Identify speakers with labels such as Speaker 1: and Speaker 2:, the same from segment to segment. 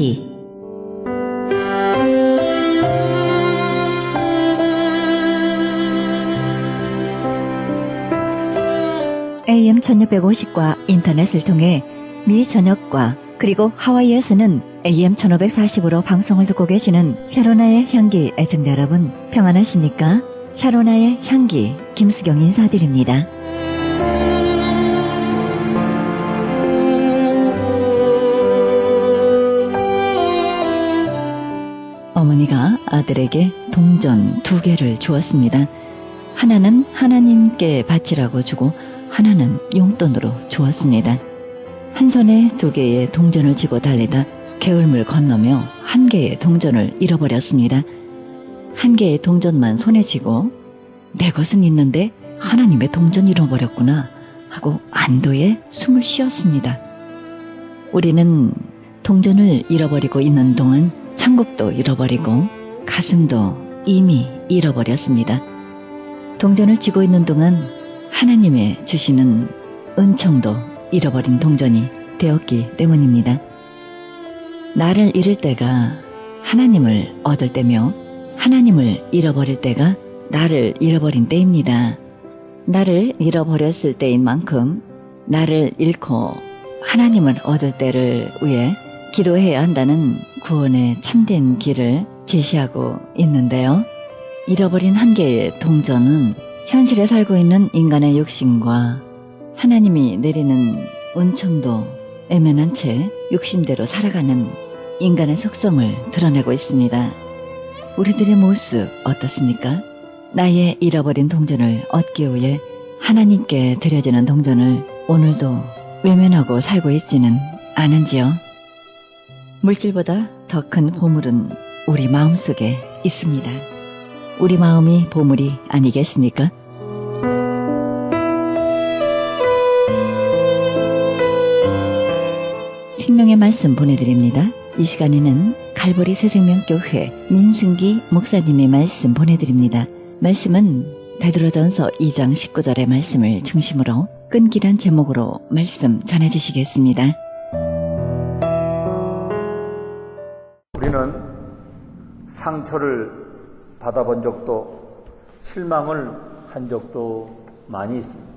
Speaker 1: 향기. AM 1650과 인터넷을 통해 미 전역과 그리고 하와이에서는 AM 1540으로 방송을 듣고 계시는 샤로나의 향기 애청자 여러분, 평안하십니까? 샤로나의 향기 김수경 인사드립니다. 어머니가 아들에게 동전 2개를 주었습니다. 하나는 하나님께 바치라고 주고 하나는 용돈으로 주었습니다. 한 손에 2개의 동전을 쥐고 달리다 게을물 건너며 1개의 동전을 잃어버렸습니다. 1개의 동전만 손에 쥐고 내 것은 있는데 하나님의 동전 잃어버렸구나 하고 안도에 숨을 쉬었습니다. 우리는 동전을 잃어버리고 있는 동안 천국도 잃어버리고 가슴도 이미 잃어버렸습니다. 동전을 쥐고 있는 동안 하나님의 주시는 은총도 잃어버린 동전이 되었기 때문입니다. 나를 잃을 때가 하나님을 얻을 때며 하나님을 잃어버릴 때가 나를 잃어버린 때입니다. 나를 잃어버렸을 때인 만큼 나를 잃고 하나님을 얻을 때를 위해 기도해야 한다는 구원의 참된 길을 제시하고 있는데요. 잃어버린 1개의 동전은 현실에 살고 있는 인간의 욕심과 하나님이 내리는 은총도 애매한 채 욕심대로 살아가는 인간의 속성을 드러내고 있습니다. 우리들의 모습 어떻습니까? 나의 잃어버린 동전을 얻기 위해 하나님께 드려지는 동전을 오늘도 외면하고 살고 있지는 않은지요? 물질보다 더 큰 보물은 우리 마음속에 있습니다. 우리 마음이 보물이 아니겠습니까? 생명의 말씀 보내드립니다. 이 시간에는 갈보리 새생명교회 민승기 목사님의 말씀 보내드립니다. 말씀은 베드로전서 2장 19절의 말씀을 중심으로 끈기란 제목으로 말씀 전해주시겠습니다.
Speaker 2: 우리는 상처를 받아본 적도 실망을 한 적도 많이 있습니다.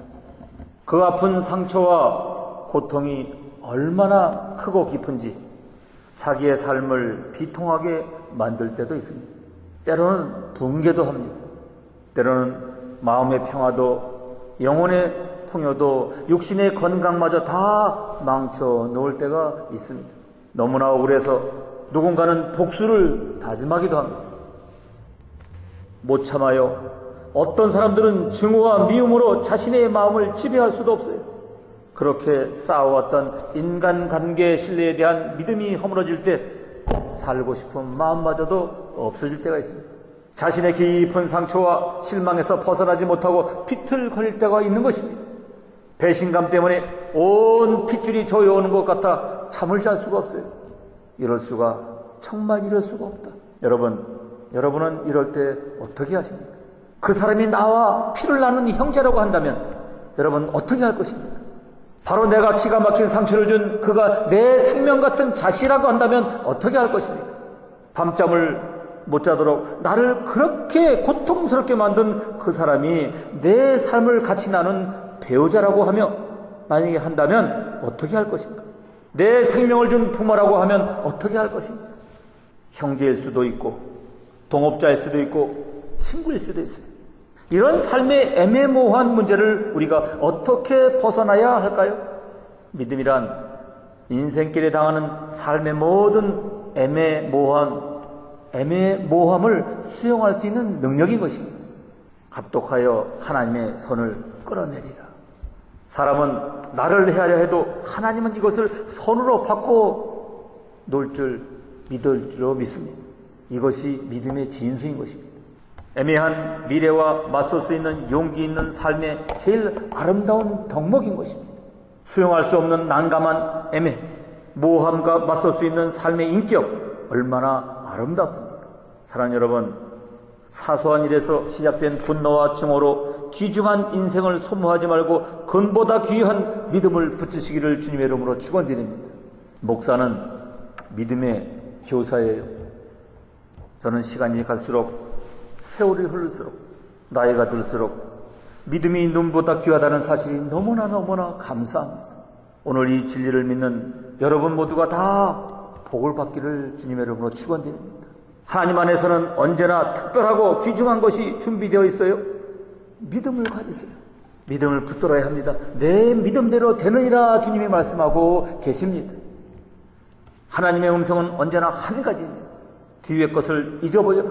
Speaker 2: 그 아픈 상처와 고통이 얼마나 크고 깊은지 자기의 삶을 비통하게 만들 때도 있습니다. 때로는 붕괴도 합니다. 때로는 마음의 평화도 영혼의 풍요도 육신의 건강마저 다 망쳐 놓을 때가 있습니다. 너무나 억울해서 누군가는 복수를 다짐하기도 합니다. 못 참아요. 어떤 사람들은 증오와 미움으로 자신의 마음을 지배할 수도 없어요. 그렇게 쌓아왔던 인간관계의 신뢰에 대한 믿음이 허물어질 때 살고 싶은 마음마저도 없어질 때가 있습니다. 자신의 깊은 상처와 실망에서 벗어나지 못하고 비틀거릴 때가 있는 것입니다. 배신감 때문에 온 핏줄이 조여오는 것 같아 잠을 잘 수가 없어요. 정말 이럴 수가 없다. 여러분은 이럴 때 어떻게 하십니까? 그 사람이 나와 피를 나눈 형제라고 한다면 여러분 어떻게 할 것입니까? 바로 내가 기가 막힌 상처를 준 그가 내 생명 같은 자식이라고 한다면 어떻게 할 것입니까? 밤잠을 못 자도록 나를 그렇게 고통스럽게 만든 그 사람이 내 삶을 같이 나눈 배우자라고 하며 만약에 한다면 어떻게 할 것입니까? 내 생명을 준 부모라고 하면 어떻게 할 것입니까? 형제일 수도 있고 동업자일 수도 있고 친구일 수도 있어요. 이런 삶의 애매모호한 문제를 우리가 어떻게 벗어나야 할까요? 믿음이란 인생길에 당하는 삶의 모든 애매모호함을 수용할 수 있는 능력인 것입니다. 합독하여 하나님의 손을 끌어내리라. 사람은 나를 헤아려 해도 하나님은 이것을 손으로 받고 놓을 줄 믿을 줄로 믿습니다. 이것이 믿음의 진수인 것입니다. 애매한 미래와 맞설 수 있는 용기 있는 삶의 제일 아름다운 덕목인 것입니다. 수용할 수 없는 난감한 애매, 모호함과 맞설 수 있는 삶의 인격, 얼마나 아름답습니까? 사랑하는 여러분, 사소한 일에서 시작된 분노와 증오로 귀중한 인생을 소모하지 말고 근보다 귀한 믿음을 붙이시기를 주님의 이름으로 축원드립니다. 목사는 믿음의 교사예요. 저는 시간이 갈수록, 세월이 흐를수록, 나이가 들수록 믿음이 눈보다 귀하다는 사실이 너무나 감사합니다. 오늘 이 진리를 믿는 여러분 모두가 다 복을 받기를 주님의 이름으로 축원드립니다. 하나님 안에서는 언제나 특별하고 귀중한 것이 준비되어 있어요. 믿음을 가지세요. 믿음을 붙들어야 합니다. 내 믿음대로 되느니라 주님이 말씀하고 계십니다. 하나님의 음성은 언제나 한 가지입니다. 뒤의 것을 잊어버려라.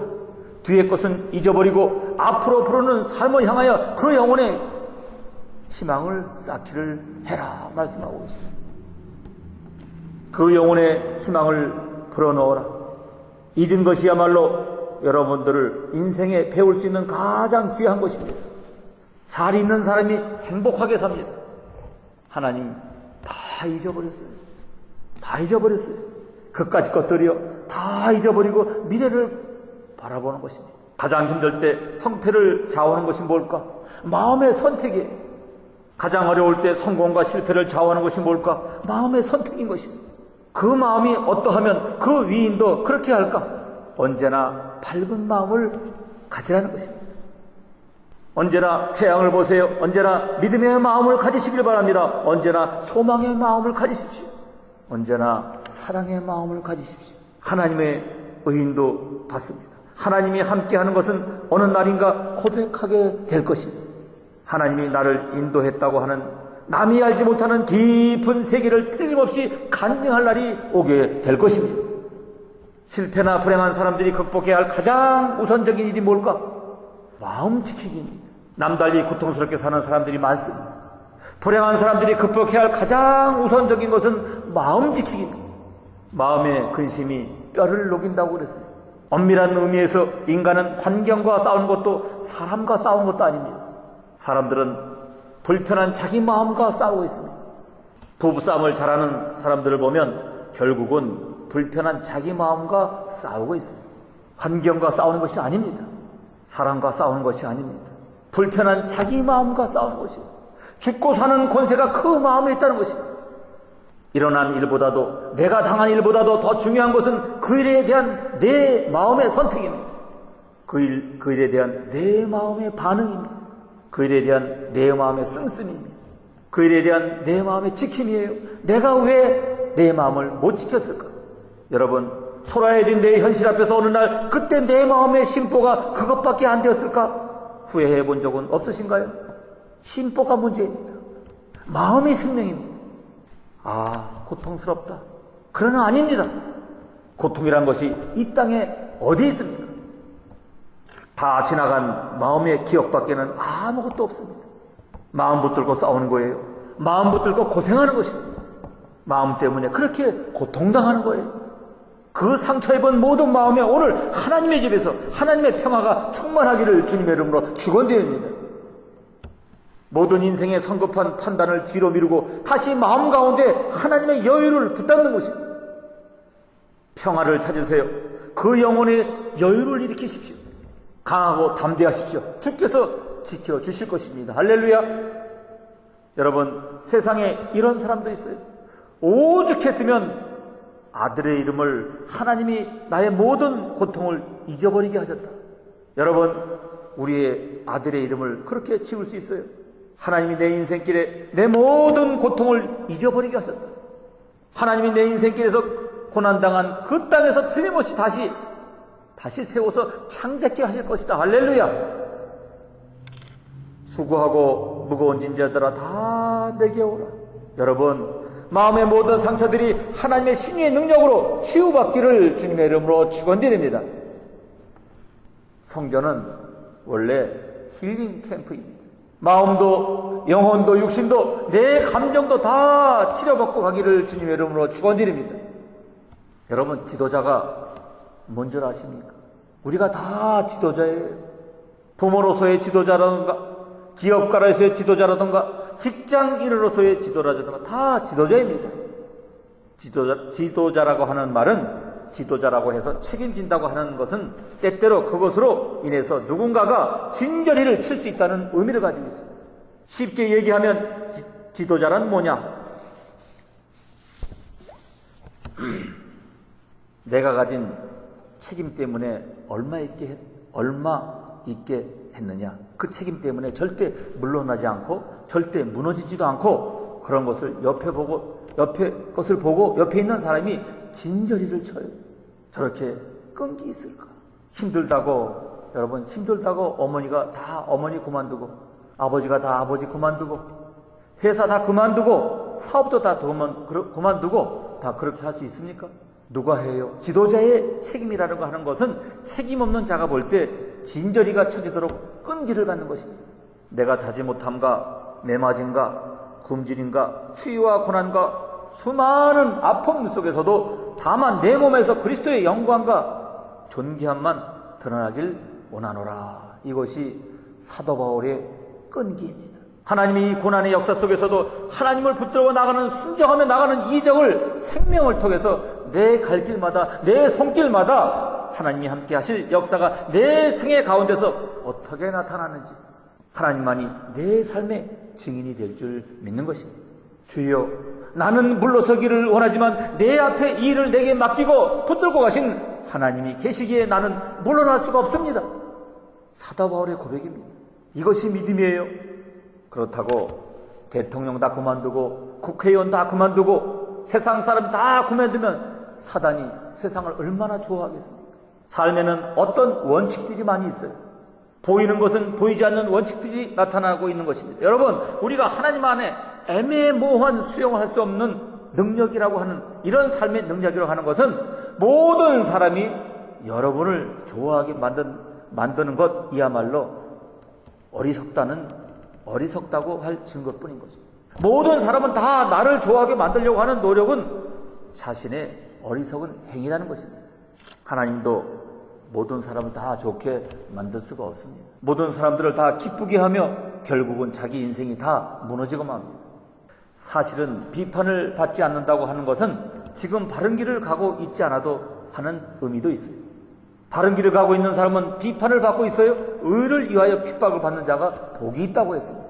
Speaker 2: 뒤의 것은 잊어버리고 앞으로 부르는 삶을 향하여 그 영혼의 희망을 쌓기를 해라 말씀하고 계십니다. 그 영혼의 희망을 불어넣어라. 잊은 것이야말로 여러분들을 인생에 배울 수 있는 가장 귀한 것입니다. 잘 잊는 사람이 행복하게 삽니다. 하나님 다 잊어버렸어요. 다 잊어버렸어요. 그까짓 것들이요 다 잊어버리고 미래를 바라보는 것입니다. 가장 힘들 때 성패를 좌우하는 것이 뭘까? 마음의 선택이에요. 가장 어려울 때 성공과 실패를 좌우하는 것이 뭘까? 마음의 선택인 것입니다. 그 마음이 어떠하면 그 위인도 그렇게 할까? 언제나 밝은 마음을 가지라는 것입니다. 언제나 태양을 보세요. 언제나 믿음의 마음을 가지시길 바랍니다. 언제나 소망의 마음을 가지십시오. 언제나 사랑의 마음을 가지십시오. 하나님의 의인도 받습니다. 하나님이 함께하는 것은 어느 날인가 고백하게 될 것입니다. 하나님이 나를 인도했다고 하는 남이 알지 못하는 깊은 세계를 틀림없이 간증할 날이 오게 될 것입니다. 실패나 불행한 사람들이 극복해야 할 가장 우선적인 일이 뭘까? 마음 지키기입니다. 남달리 고통스럽게 사는 사람들이 많습니다. 불행한 사람들이 극복해야 할 가장 우선적인 것은 마음 지키기입니다. 마음의 근심이 뼈를 녹인다고 그랬어요. 엄밀한 의미에서 인간은 환경과 싸우는 것도 사람과 싸우는 것도 아닙니다. 사람들은 불편한 자기 마음과 싸우고 있습니다. 부부싸움을 잘하는 사람들을 보면 결국은 불편한 자기 마음과 싸우고 있습니다. 환경과 싸우는 것이 아닙니다. 사람과 싸우는 것이 아닙니다. 불편한 자기 마음과 싸우는 것입니다. 죽고 사는 권세가 그 마음에 있다는 것입니다. 일어난 일보다도 내가 당한 일보다도 더 중요한 것은 그 일에 대한 내 마음의 선택입니다. 그 일에 대한 내 마음의 반응입니다. 그 일에 대한 내 마음의 씀씀입니다. 그 일에 대한 내 마음의 지킴이에요. 내가 왜 내 마음을 못 지켰을까? 여러분, 초라해진 내 현실 앞에서 어느 날 그때 내 마음의 심보가 그것밖에 안 되었을까? 후회해 본 적은 없으신가요? 심보가 문제입니다. 마음이 생명입니다. 고통스럽다. 그러나 아닙니다. 고통이란 것이 이 땅에 어디 있습니까? 다 지나간 마음의 기억밖에는 아무것도 없습니다. 마음 붙들고 싸우는 거예요. 마음 붙들고 고생하는 것입니다. 마음 때문에 그렇게 고통당하는 거예요. 그 상처 입은 모든 마음에 오늘 하나님의 집에서 하나님의 평화가 충만하기를 주님의 이름으로 축원드립니다. 모든 인생의 성급한 판단을 뒤로 미루고 다시 마음 가운데 하나님의 여유를 붙잡는 것입니다. 평화를 찾으세요. 그 영혼의 여유를 일으키십시오. 강하고 담대하십시오. 주께서 지켜주실 것입니다. 할렐루야. 여러분, 세상에 이런 사람도 있어요. 오죽했으면 아들의 이름을 하나님이 나의 모든 고통을 잊어버리게 하셨다. 여러분, 우리의 아들의 이름을 그렇게 지을 수 있어요. 하나님이 내 인생길에 내 모든 고통을 잊어버리게 하셨다. 하나님이 내 인생길에서 고난당한 그 땅에서 틀림없이 다시 세워서 창대케 하실 것이다. 할렐루야. 수고하고 무거운 짐자들아 다 내게 오라. 여러분, 마음의 모든 상처들이 하나님의 신유의 능력으로 치유받기를 주님의 이름으로 축원드립니다. 성전은 원래 힐링 캠프입니다. 마음도 영혼도 육신도 내 감정도 다 치료받고 가기를 주님의 이름으로 축원드립니다. 여러분, 지도자가 뭔 줄 아십니까? 우리가 다 지도자예요. 부모로서의 지도자라든가 기업가로서의 지도자라든가 직장인으로서의 지도자라든가 다 지도자입니다. 지도자라고 하는 말은 지도자라고 해서 책임진다고 하는 것은 때때로 그것으로 인해서 누군가가 진저리를 칠 수 있다는 의미를 가지고 있습니다. 쉽게 얘기하면 지도자란 뭐냐? 내가 가진 책임 때문에 얼마 있게 했느냐. 그 책임 때문에 절대 물러나지 않고 절대 무너지지도 않고 그런 것을 옆에 것을 보고 옆에 있는 사람이 진저리를 쳐요. 저렇게 끈기 있을까? 힘들다고, 여러분, 힘들다고 어머니가 다 어머니 그만두고, 아버지가 다 아버지 그만두고, 회사 다 그만두고, 사업도 다 그만두고, 다 그렇게 할 수 있습니까? 누가 해요? 지도자의 책임이라는 거 하는 것은 책임 없는 자가 볼 때 진저리가 쳐지도록 끈기를 갖는 것입니다. 내가 자지 못함과 매맞음과 굶주림과 추위와 고난과 수많은 아픔 속에서도 다만 내 몸에서 그리스도의 영광과 존귀함만 드러나길 원하노라. 이것이 사도 바울의 끈기입니다. 하나님이 이 고난의 역사 속에서도 하나님을 붙들고 나가는, 순종하며 나가는 이적을 생명을 통해서 내 갈 길마다, 내 손길마다 하나님이 함께 하실 역사가 내 생애 가운데서 어떻게 나타나는지 하나님만이 내 삶의 증인이 될 줄 믿는 것입니다. 주여, 나는 물러서기를 원하지만 내 앞에 이 일을 내게 맡기고 붙들고 가신 하나님이 계시기에 나는 물러날 수가 없습니다. 사도 바울의 고백입니다. 이것이 믿음이에요. 그렇다고 대통령 다 그만두고 국회의원 다 그만두고 세상 사람 다 그만두면 사단이 세상을 얼마나 좋아하겠습니까? 삶에는 어떤 원칙들이 많이 있어요. 보이는 것은 보이지 않는 원칙들이 나타나고 있는 것입니다. 여러분, 우리가 하나님 안에 애매모호한 수용할 수 없는 능력이라고 하는, 이런 삶의 능력이라고 하는 것은 모든 사람이 여러분을 좋아하게 만드는 것이야말로 어리석다고 할 증거뿐인 것입니다. 모든 사람은 다 나를 좋아하게 만들려고 하는 노력은 자신의 어리석은 행위라는 것입니다. 하나님도 모든 사람을 다 좋게 만들 수가 없습니다. 모든 사람들을 다 기쁘게 하며 결국은 자기 인생이 다 무너지고 맙니다. 사실은 비판을 받지 않는다고 하는 것은 지금 바른 길을 가고 있지 않아도 하는 의미도 있어요. 바른 길을 가고 있는 사람은 비판을 받고 있어요. 의를 위하여 핍박을 받는 자가 복이 있다고 했습니다.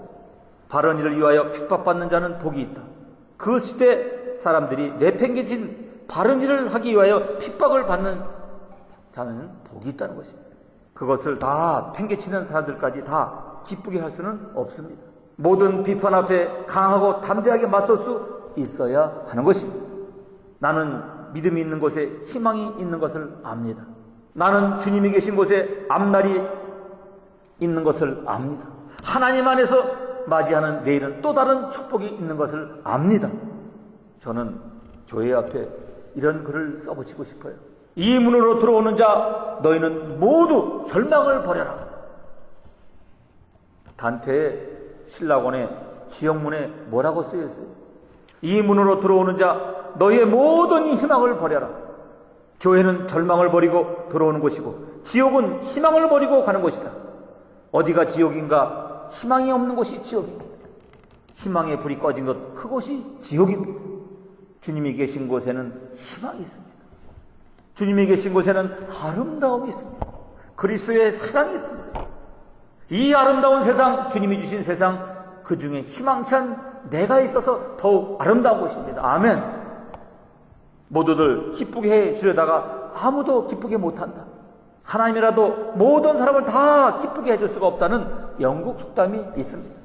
Speaker 2: 바른 일을 위하여 핍박받는 자는 복이 있다. 그 시대 사람들이 내팽개친 바른 일을 하기 위하여 핍박을 받는 자는 복이 있다는 것입니다. 그것을 다 팽개치는 사람들까지 다 기쁘게 할 수는 없습니다. 모든 비판 앞에 강하고 담대하게 맞설 수 있어야 하는 것입니다. 나는 믿음이 있는 곳에 희망이 있는 것을 압니다. 나는 주님이 계신 곳에 앞날이 있는 것을 압니다. 하나님 안에서 맞이하는 내일은 또 다른 축복이 있는 것을 압니다. 저는 교회 앞에 이런 글을 써붙이고 싶어요. 이 문으로 들어오는 자 너희는 모두 절망을 버려라. 단테의 신라곤의 지역문에 뭐라고 쓰여 있어요? 이 문으로 들어오는 자 너희의 모든 희망을 버려라. 교회는 절망을 버리고 들어오는 곳이고 지옥은 희망을 버리고 가는 곳이다. 어디가 지옥인가? 희망이 없는 곳이 지옥입니다. 희망의 불이 꺼진 것, 그곳이 지옥입니다. 주님이 계신 곳에는 희망이 있습니다. 주님이 계신 곳에는 아름다움이 있습니다. 그리스도의 사랑이 있습니다. 이 아름다운 세상, 주님이 주신 세상, 그 중에 희망찬 내가 있어서 더욱 아름다운 곳입니다. 아멘. 모두들 기쁘게 해 주려다가 아무도 기쁘게 못한다. 하나님이라도 모든 사람을 다 기쁘게 해줄 수가 없다는 영국 속담이 있습니다.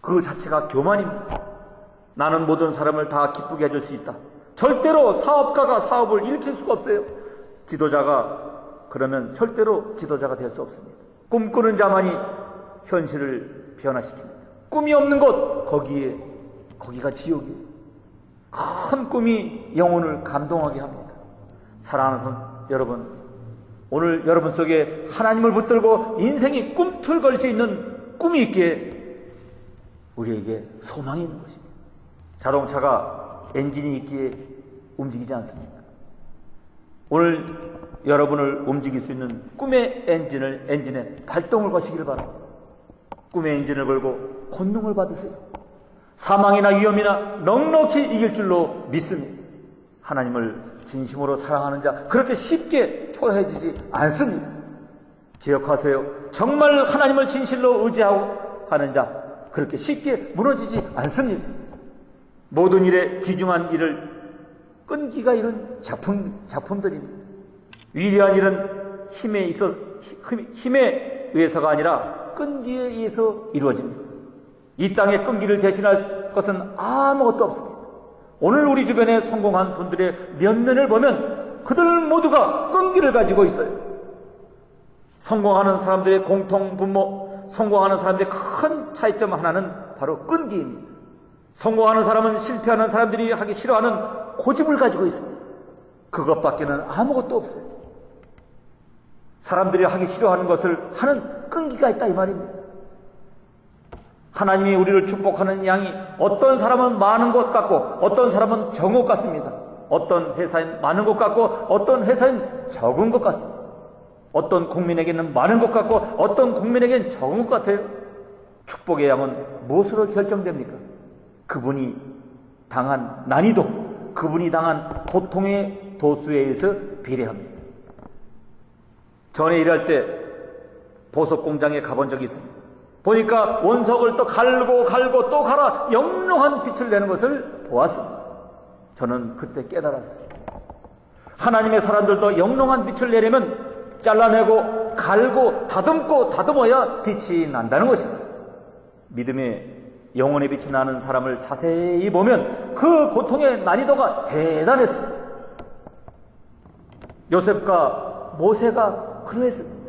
Speaker 2: 그 자체가 교만입니다. 나는 모든 사람을 다 기쁘게 해줄 수 있다. 절대로 사업가가 사업을 일으킬 수가 없어요. 지도자가 그러면 절대로 지도자가 될 수 없습니다. 꿈꾸는 자만이 현실을 변화시킵니다. 꿈이 없는 곳, 거기가 지옥이에요. 큰 꿈이 영혼을 감동하게 합니다. 사랑하는 여러분, 오늘 여러분 속에 하나님을 붙들고 인생이 꿈틀거릴 수 있는 꿈이 있기에 우리에게 소망이 있는 것입니다. 자동차가 엔진이 있기에 움직이지 않습니다. 오늘 여러분을 움직일 수 있는 꿈의 엔진에 발동을 거시기를 바랍니다. 꿈의 엔진을 걸고 권능을 받으세요. 사망이나 위험이나 넉넉히 이길 줄로 믿습니다. 하나님을 진심으로 사랑하는 자 그렇게 쉽게 초라해지지 않습니다. 기억하세요. 정말 하나님을 진실로 의지하고 가는 자 그렇게 쉽게 무너지지 않습니다. 모든 일에 귀중한 일을 끈기가 이런 작품들입니다. 위대한 일은 힘에 의해서가 아니라 끈기에 의해서 이루어집니다. 이 땅의 끈기를 대신할 것은 아무것도 없습니다. 오늘 우리 주변에 성공한 분들의 면면을 보면 그들 모두가 끈기를 가지고 있어요. 성공하는 사람들의 공통분모, 성공하는 사람들의 큰 차이점 하나는 바로 끈기입니다. 성공하는 사람은 실패하는 사람들이 하기 싫어하는 고집을 가지고 있습니다. 그것밖에는 아무것도 없어요. 사람들이 하기 싫어하는 것을 하는 끈기가 있다 이 말입니다. 하나님이 우리를 축복하는 양이 어떤 사람은 많은 것 같고 어떤 사람은 적은 것 같습니다. 어떤 회사엔 많은 것 같고 어떤 회사엔 적은 것 같습니다. 어떤 국민에게는 많은 것 같고 어떤 국민에게는 적은 것 같아요. 축복의 양은 무엇으로 결정됩니까? 그분이 당한 난이도, 그분이 당한 고통의 도수에 의해서 비례합니다. 전에 일할 때 보석 공장에 가본 적이 있습니다. 보니까 원석을 또 갈고 또 갈아 영롱한 빛을 내는 것을 보았습니다. 저는 그때 깨달았어요. 하나님의 사람들도 영롱한 빛을 내려면 잘라내고 갈고 다듬어야 빛이 난다는 것입니다. 믿음의 영혼의 빛이 나는 사람을 자세히 보면 그 고통의 난이도가 대단했습니다. 요셉과 모세가 그러했습니다.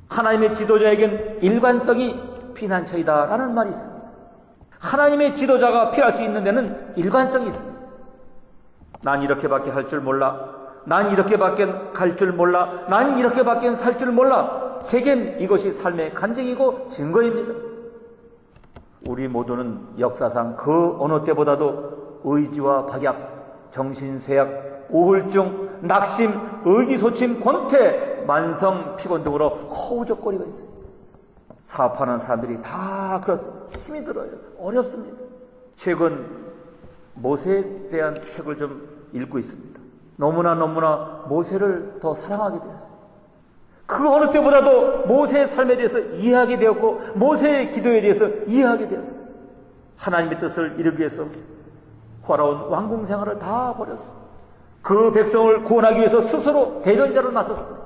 Speaker 2: 하나님의 지도자에겐 일관성이 피난처이다라는 말이 있습니다. 하나님의 지도자가 피할 수 있는 데는 일관성이 있습니다. 난 이렇게밖에 할 줄 몰라. 난 이렇게밖에 갈 줄 몰라. 난 이렇게밖에 살 줄 몰라. 제겐 이것이 삶의 간증이고 증거입니다. 우리 모두는 역사상 그 어느 때보다도 의지와 박약, 정신쇠약, 우울증, 낙심, 의기소침, 권태, 만성 피곤 등으로 허우적거리고 있어요. 사업하는 사람들이 다 그렇습니다. 힘이 들어요. 어렵습니다. 최근 모세에 대한 책을 좀 읽고 있습니다. 너무나 모세를 더 사랑하게 되었어요. 그 어느 때보다도 모세의 삶에 대해서 이해하게 되었고 모세의 기도에 대해서 이해하게 되었어요. 하나님의 뜻을 이루기 위해서 화려한 왕궁 생활을 다 버렸어요. 그 백성을 구원하기 위해서 스스로 대변자로 나섰습니다.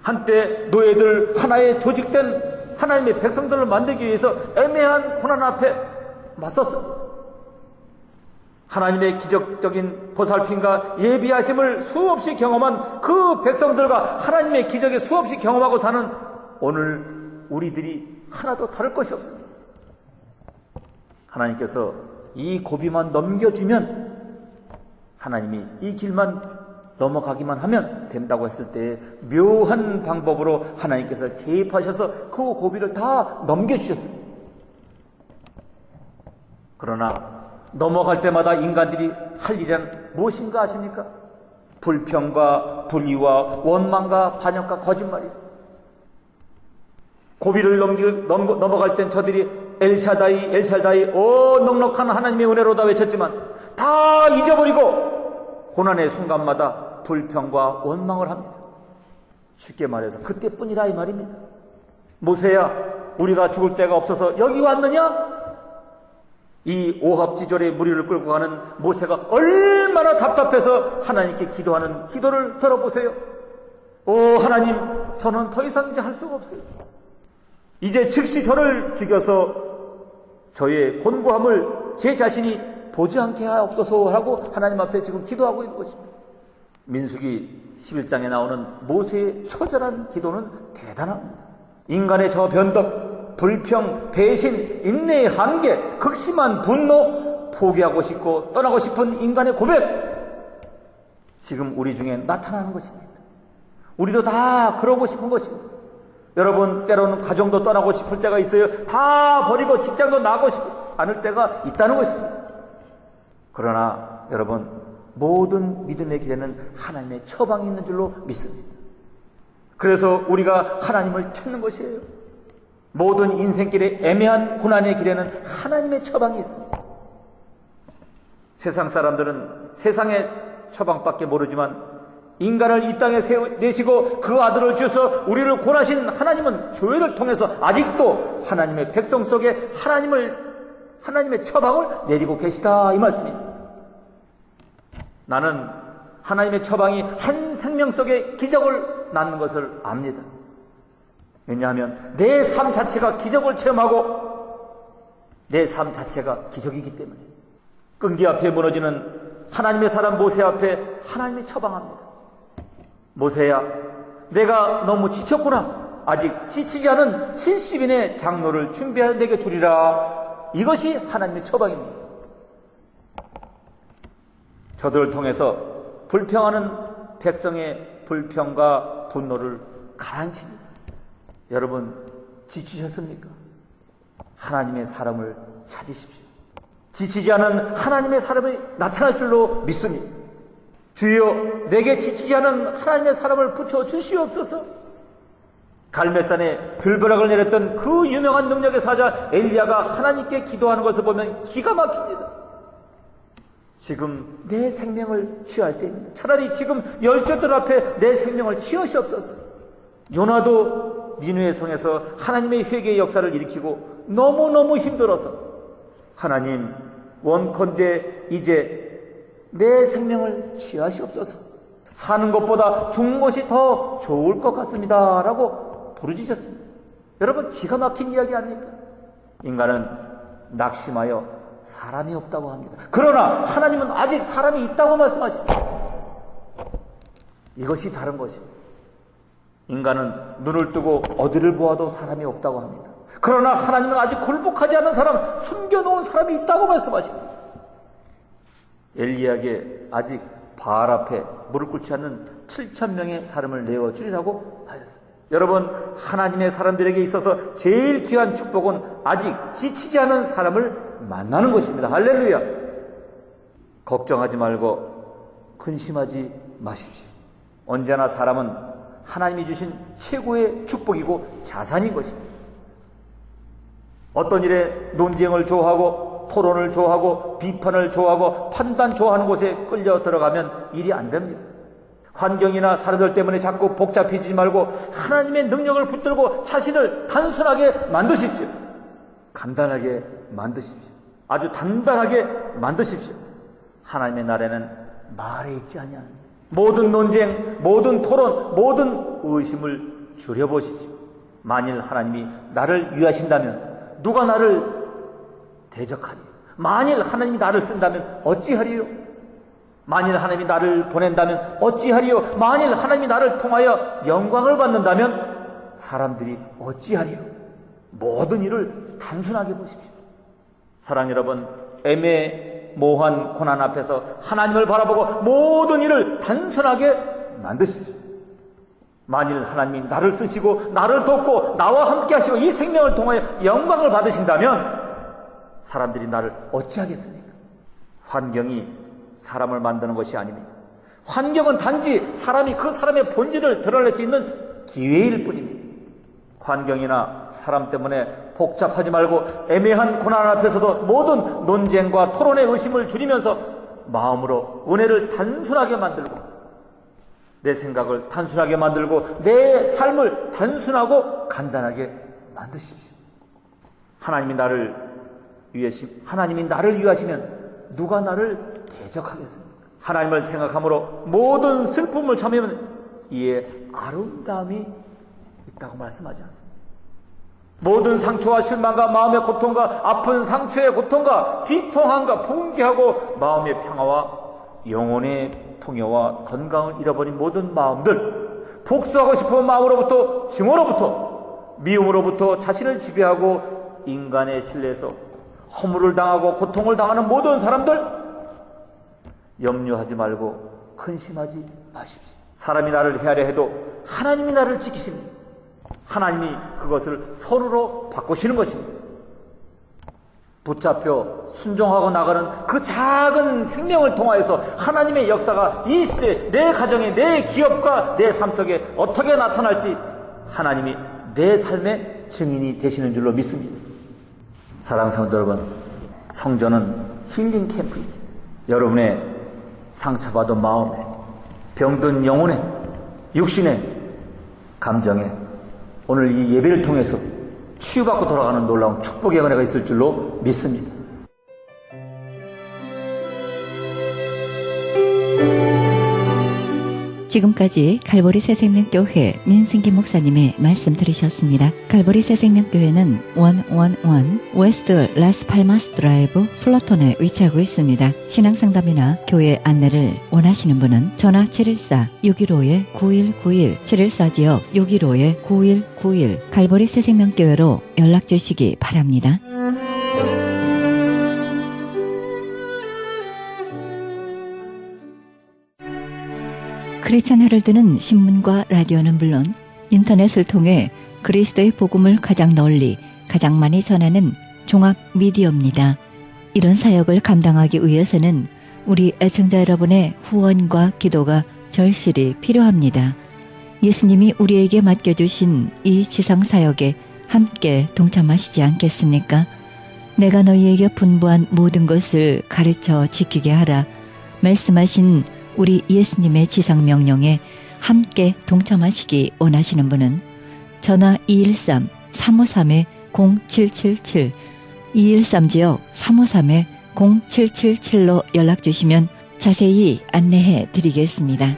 Speaker 2: 한때 노예들 하나의 조직된 하나님의 백성들을 만들기 위해서 애매한 고난 앞에 맞섰습니다. 하나님의 기적적인 보살핌과 예비하심을 수없이 경험한 그 백성들과 하나님의 기적에 수없이 경험하고 사는 오늘 우리들이 하나도 다를 것이 없습니다. 하나님께서 이 고비만 넘겨주면 하나님이 이 길만 넘어가기만 하면 된다고 했을 때 묘한 방법으로 하나님께서 개입하셔서 그 고비를 다 넘겨주셨습니다. 그러나 넘어갈 때마다 인간들이 할 일은 무엇인가 아십니까? 불평과 불의와 원망과 반역과 거짓말이에요. 고비를 넘어갈 땐 저들이 엘샤다이 오 넉넉한 하나님의 은혜로다 외쳤지만 다 잊어버리고 고난의 순간마다 불평과 원망을 합니다. 쉽게 말해서 그때뿐이라 이 말입니다. 모세야, 우리가 죽을 데가 없어서 여기 왔느냐? 이 오합지졸의 무리를 끌고 가는 모세가 얼마나 답답해서 하나님께 기도하는 기도를 들어보세요. 오 하나님, 저는 더 이상 이제 할 수가 없어요. 이제 즉시 저를 죽여서 저의 곤고함을 제 자신이 보지 않게 하옵소서라고 하나님 앞에 지금 기도하고 있는 것입니다. 민수기 11장에 나오는 모세의 처절한 기도는 대단합니다. 인간의 저 변덕, 불평, 배신, 인내의 한계, 극심한 분노, 포기하고 싶고 떠나고 싶은 인간의 고백, 지금 우리 중에 나타나는 것입니다. 우리도 다 그러고 싶은 것입니다. 여러분, 때로는 가정도 떠나고 싶을 때가 있어요. 다 버리고 직장도 나가고 싶지 않을 때가 있다는 것입니다. 그러나 여러분, 모든 믿음의 길에는 하나님의 처방이 있는 줄로 믿습니다. 그래서 우리가 하나님을 찾는 것이에요. 모든 인생길의 애매한 고난의 길에는 하나님의 처방이 있습니다. 세상 사람들은 세상의 처방밖에 모르지만 인간을 이 땅에 내시고 그 아들을 주셔서 우리를 구원하신 하나님은 교회를 통해서 아직도 하나님의 백성 속에 하나님의 처방을 내리고 계시다 이 말씀입니다. 나는 하나님의 처방이 한 생명 속에 기적을 낳는 것을 압니다. 왜냐하면 내 삶 자체가 기적을 체험하고 내 삶 자체가 기적이기 때문에 끈기 앞에 무너지는 하나님의 사람 모세 앞에 하나님이 처방합니다. 모세야, 내가 너무 지쳤구나. 아직 지치지 않은 70인의 장로를 준비하여 내게 주리라. 이것이 하나님의 처방입니다. 저들을 통해서 불평하는 백성의 불평과 분노를 가라앉힙니다. 여러분, 지치셨습니까? 하나님의 사람을 찾으십시오. 지치지 않은 하나님의 사람이 나타날 줄로 믿습니다. 주여, 내게 지치지 않은 하나님의 사람을 붙여주시옵소서. 갈멜산에 불벼락을 내렸던 그 유명한 능력의 사자 엘리야가 하나님께 기도하는 것을 보면 기가 막힙니다. 지금 내 생명을 취할 때입니다. 차라리 지금 열조들 앞에 내 생명을 취하시옵소서. 요나도 니느웨 성에서 하나님의 회개의 역사를 일으키고 너무너무 힘들어서 하나님, 원컨대 이제 내 생명을 취하시옵소서. 사는 것보다 죽는 것이 더 좋을 것 같습니다 라고 부르짖었습니다. 여러분, 기가 막힌 이야기 아닙니까? 인간은 낙심하여 사람이 없다고 합니다. 그러나 하나님은 아직 사람이 있다고 말씀하십니다. 이것이 다른 것입니다. 인간은 눈을 뜨고 어디를 보아도 사람이 없다고 합니다. 그러나 하나님은 아직 굴복하지 않은 사람, 숨겨놓은 사람이 있다고 말씀하십니다. 엘리야에게 아직 바알 앞에 무릎 꿇지 않는 7,000명의 사람을 내어주리라고 하였습니다. 여러분, 하나님의 사람들에게 있어서 제일 귀한 축복은 아직 지치지 않은 사람을 만나는 것입니다. 할렐루야. 걱정하지 말고 근심하지 마십시오. 언제나 사람은 하나님이 주신 최고의 축복이고 자산인 것입니다. 어떤 일에 논쟁을 좋아하고 토론을 좋아하고 비판을 좋아하고 판단 좋아하는 곳에 끌려 들어가면 일이 안 됩니다. 환경이나 사람들 때문에 자꾸 복잡해지지 말고 하나님의 능력을 붙들고 자신을 단순하게 만드십시오. 간단하게 만드십시오. 아주 단단하게 만드십시오. 하나님의 나라에는 말에 있지 아니하는 모든 논쟁, 모든 토론, 모든 의심을 줄여보십시오. 만일 하나님이 나를 위하신다면 누가 나를 대적하리요? 만일 하나님이 나를 쓴다면 어찌하리요? 만일 하나님이 나를 보낸다면 어찌하리요? 만일 하나님이 나를 통하여 영광을 받는다면 사람들이 어찌하리요? 모든 일을 단순하게 보십시오. 사랑 여러분, 애매모호한 고난 앞에서 하나님을 바라보고 모든 일을 단순하게 만드십시오. 만일 하나님이 나를 쓰시고 나를 돕고 나와 함께 하시고 이 생명을 통하여 영광을 받으신다면 사람들이 나를 어찌하겠습니까? 환경이 사람을 만드는 것이 아닙니다. 환경은 단지 사람이 그 사람의 본질을 드러낼 수 있는 기회일 뿐입니다. 환경이나 사람 때문에 복잡하지 말고 애매한 고난 앞에서도 모든 논쟁과 토론의 의심을 줄이면서 마음으로 은혜를 단순하게 만들고 내 생각을 단순하게 만들고 내 삶을 단순하고 간단하게 만드십시오. 하나님이 나를 위하시면 누가 나를 대적하겠습니까? 하나님을 생각함으로 모든 슬픔을 참으면 이에 아름다움이 있다고 말씀하지 않습니다. 모든 상처와 실망과 마음의 고통과 아픈 상처의 고통과 비통함과 분개하고 마음의 평화와 영혼의 풍요와 건강을 잃어버린 모든 마음들, 복수하고 싶은 마음으로부터, 증오로부터, 미움으로부터 자신을 지배하고 인간의 신뢰에서 허물을 당하고 고통을 당하는 모든 사람들, 염려하지 말고 근심하지 마십시오. 사람이 나를 해하려 해도 하나님이 나를 지키십니다. 하나님이 그것을 선으로 바꾸시는 것입니다. 붙잡혀 순종하고 나가는 그 작은 생명을 통하여서 하나님의 역사가 이 시대 내 가정에, 내 기업과 내 삶 속에 어떻게 나타날지 하나님이 내 삶의 증인이 되시는 줄로 믿습니다. 사랑하는 성도 여러분, 성전은 힐링 캠프입니다. 여러분의 상처받은 마음에, 병든 영혼에, 육신에, 감정에 오늘 이 예배를 통해서 치유받고 돌아가는 놀라운 축복의 은혜가 있을 줄로 믿습니다.
Speaker 1: 지금까지 갈보리 새생명교회 민승기 목사님의 말씀 들으셨습니다. 갈보리 새생명교회는 111 웨스트 라스팔마스 드라이브 플러톤에 위치하고 있습니다. 신앙상담이나 교회 안내를 원하시는 분은 전화 714-615-9191 714지역 615-9191 갈보리 새생명교회로 연락 주시기 바랍니다. 크리스천 헤럴드는 신문과 라디오는 물론 인터넷을 통해 그리스도의 복음을 가장 널리 가장 많이 전하는 종합 미디어입니다. 이런 사역을 감당하기 위해서는 우리 애청자 여러분의 후원과 기도가 절실히 필요합니다. 예수님이 우리에게 맡겨주신 이 지상사역에 함께 동참하시지 않겠습니까? 내가 너희에게 분부한 모든 것을 가르쳐 지키게 하라 말씀하신 우리 예수님의 지상명령에 함께 동참하시기 원하시는 분은 전화 213-353-0777 213지역 353-0777로 연락주시면 자세히 안내해 드리겠습니다.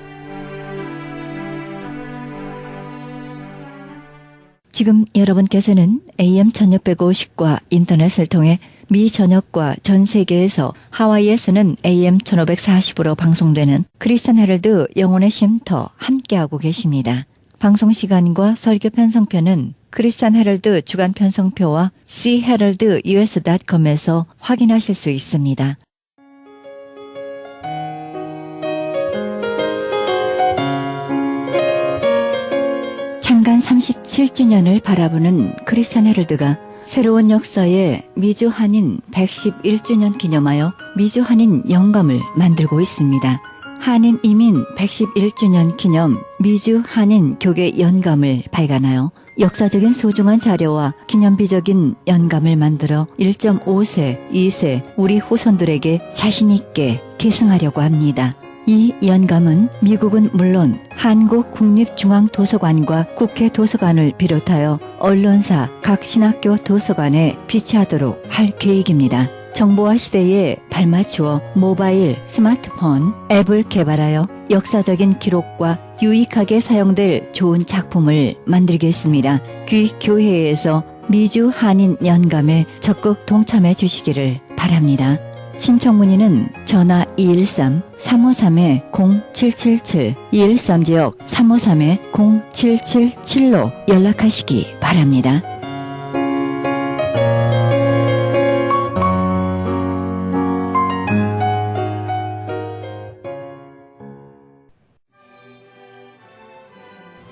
Speaker 1: 지금 여러분께서는 AM 1650과 인터넷을 통해 미 전역과 전 세계에서 하와이에서는 AM 1540으로 방송되는 크리스천 헤럴드 영혼의 쉼터 함께하고 계십니다. 방송 시간과 설교 편성표는 크리스천 헤럴드 주간 편성표와 cheheraldus.com에서 확인하실 수 있습니다. 창간 37주년을 바라보는 크리스천 헤럴드가 새로운 역사의 미주 한인 111주년 기념하여 미주 한인 영감을 만들고 있습니다. 한인 이민 111주년 기념 미주 한인 교계 연감을 발간하여 역사적인 소중한 자료와 기념비적인 연감을 만들어 1.5세, 2세 우리 후손들에게 자신있게 계승하려고 합니다. 이 연감은 미국은 물론 한국국립중앙도서관과 국회도서관을 비롯하여 언론사, 각 신학교 도서관에 비치하도록 할 계획입니다. 정보화 시대에 발맞추어 모바일, 스마트폰, 앱을 개발하여 역사적인 기록과 유익하게 사용될 좋은 작품을 만들겠습니다. 귀 교회에서 미주 한인 연감에 적극 동참해 주시기를 바랍니다. 신청 문의는 전화 213-353-0777 213지역 353-0777로 연락하시기 바랍니다.